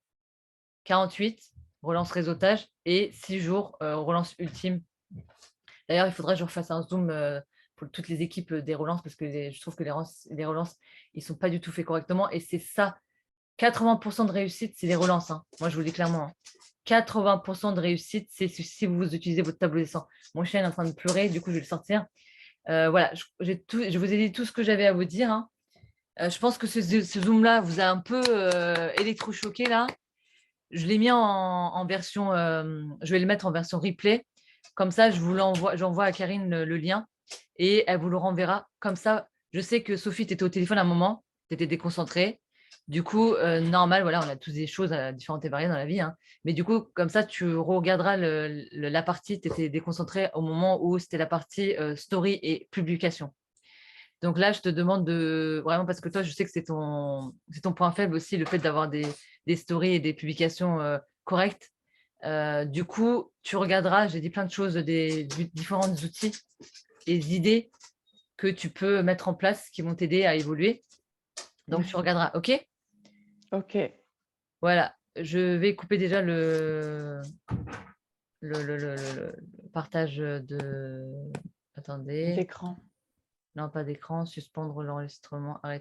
48, relance réseautage et 6 jours, relance ultime. D'ailleurs, il faudrait que je refasse un zoom pour toutes les équipes des relances parce que je trouve que les relances, ils ne sont pas du tout faits correctement. Et c'est ça, 80% de réussite, c'est les relances, hein. Moi, je vous le dis clairement, hein. 80% de réussite, c'est si vous utilisez votre tableau dessin. Mon chien est en train de pleurer, du coup, je vais le sortir. Voilà, je vous ai dit tout ce que j'avais à vous dire, hein. Je pense que ce zoom-là vous a un peu électrochoqué, là. Je l'ai mis en version, je vais le mettre en version replay. Comme ça, j'envoie à Karine le lien et elle vous le renverra. Comme ça, je sais que Sophie, tu étais au téléphone à un moment, tu étais déconcentrée. Du coup, normal, voilà, on a tous des choses différentes et variées dans la vie, hein. Mais du coup, comme ça, tu regarderas la partie, tu étais déconcentrée au moment où c'était la partie story et publication. Donc là, je te demande de vraiment, parce que toi, je sais que c'est ton point faible aussi, le fait d'avoir des stories et des publications correctes. Du coup, tu regarderas, j'ai dit plein de choses, des différents outils et idées que tu peux mettre en place qui vont t'aider à évoluer. Donc, tu regarderas, OK? Ok. Voilà, je vais couper déjà le partage de... Attendez. D'écran. Non, pas d'écran, suspendre l'enregistrement, arrêter.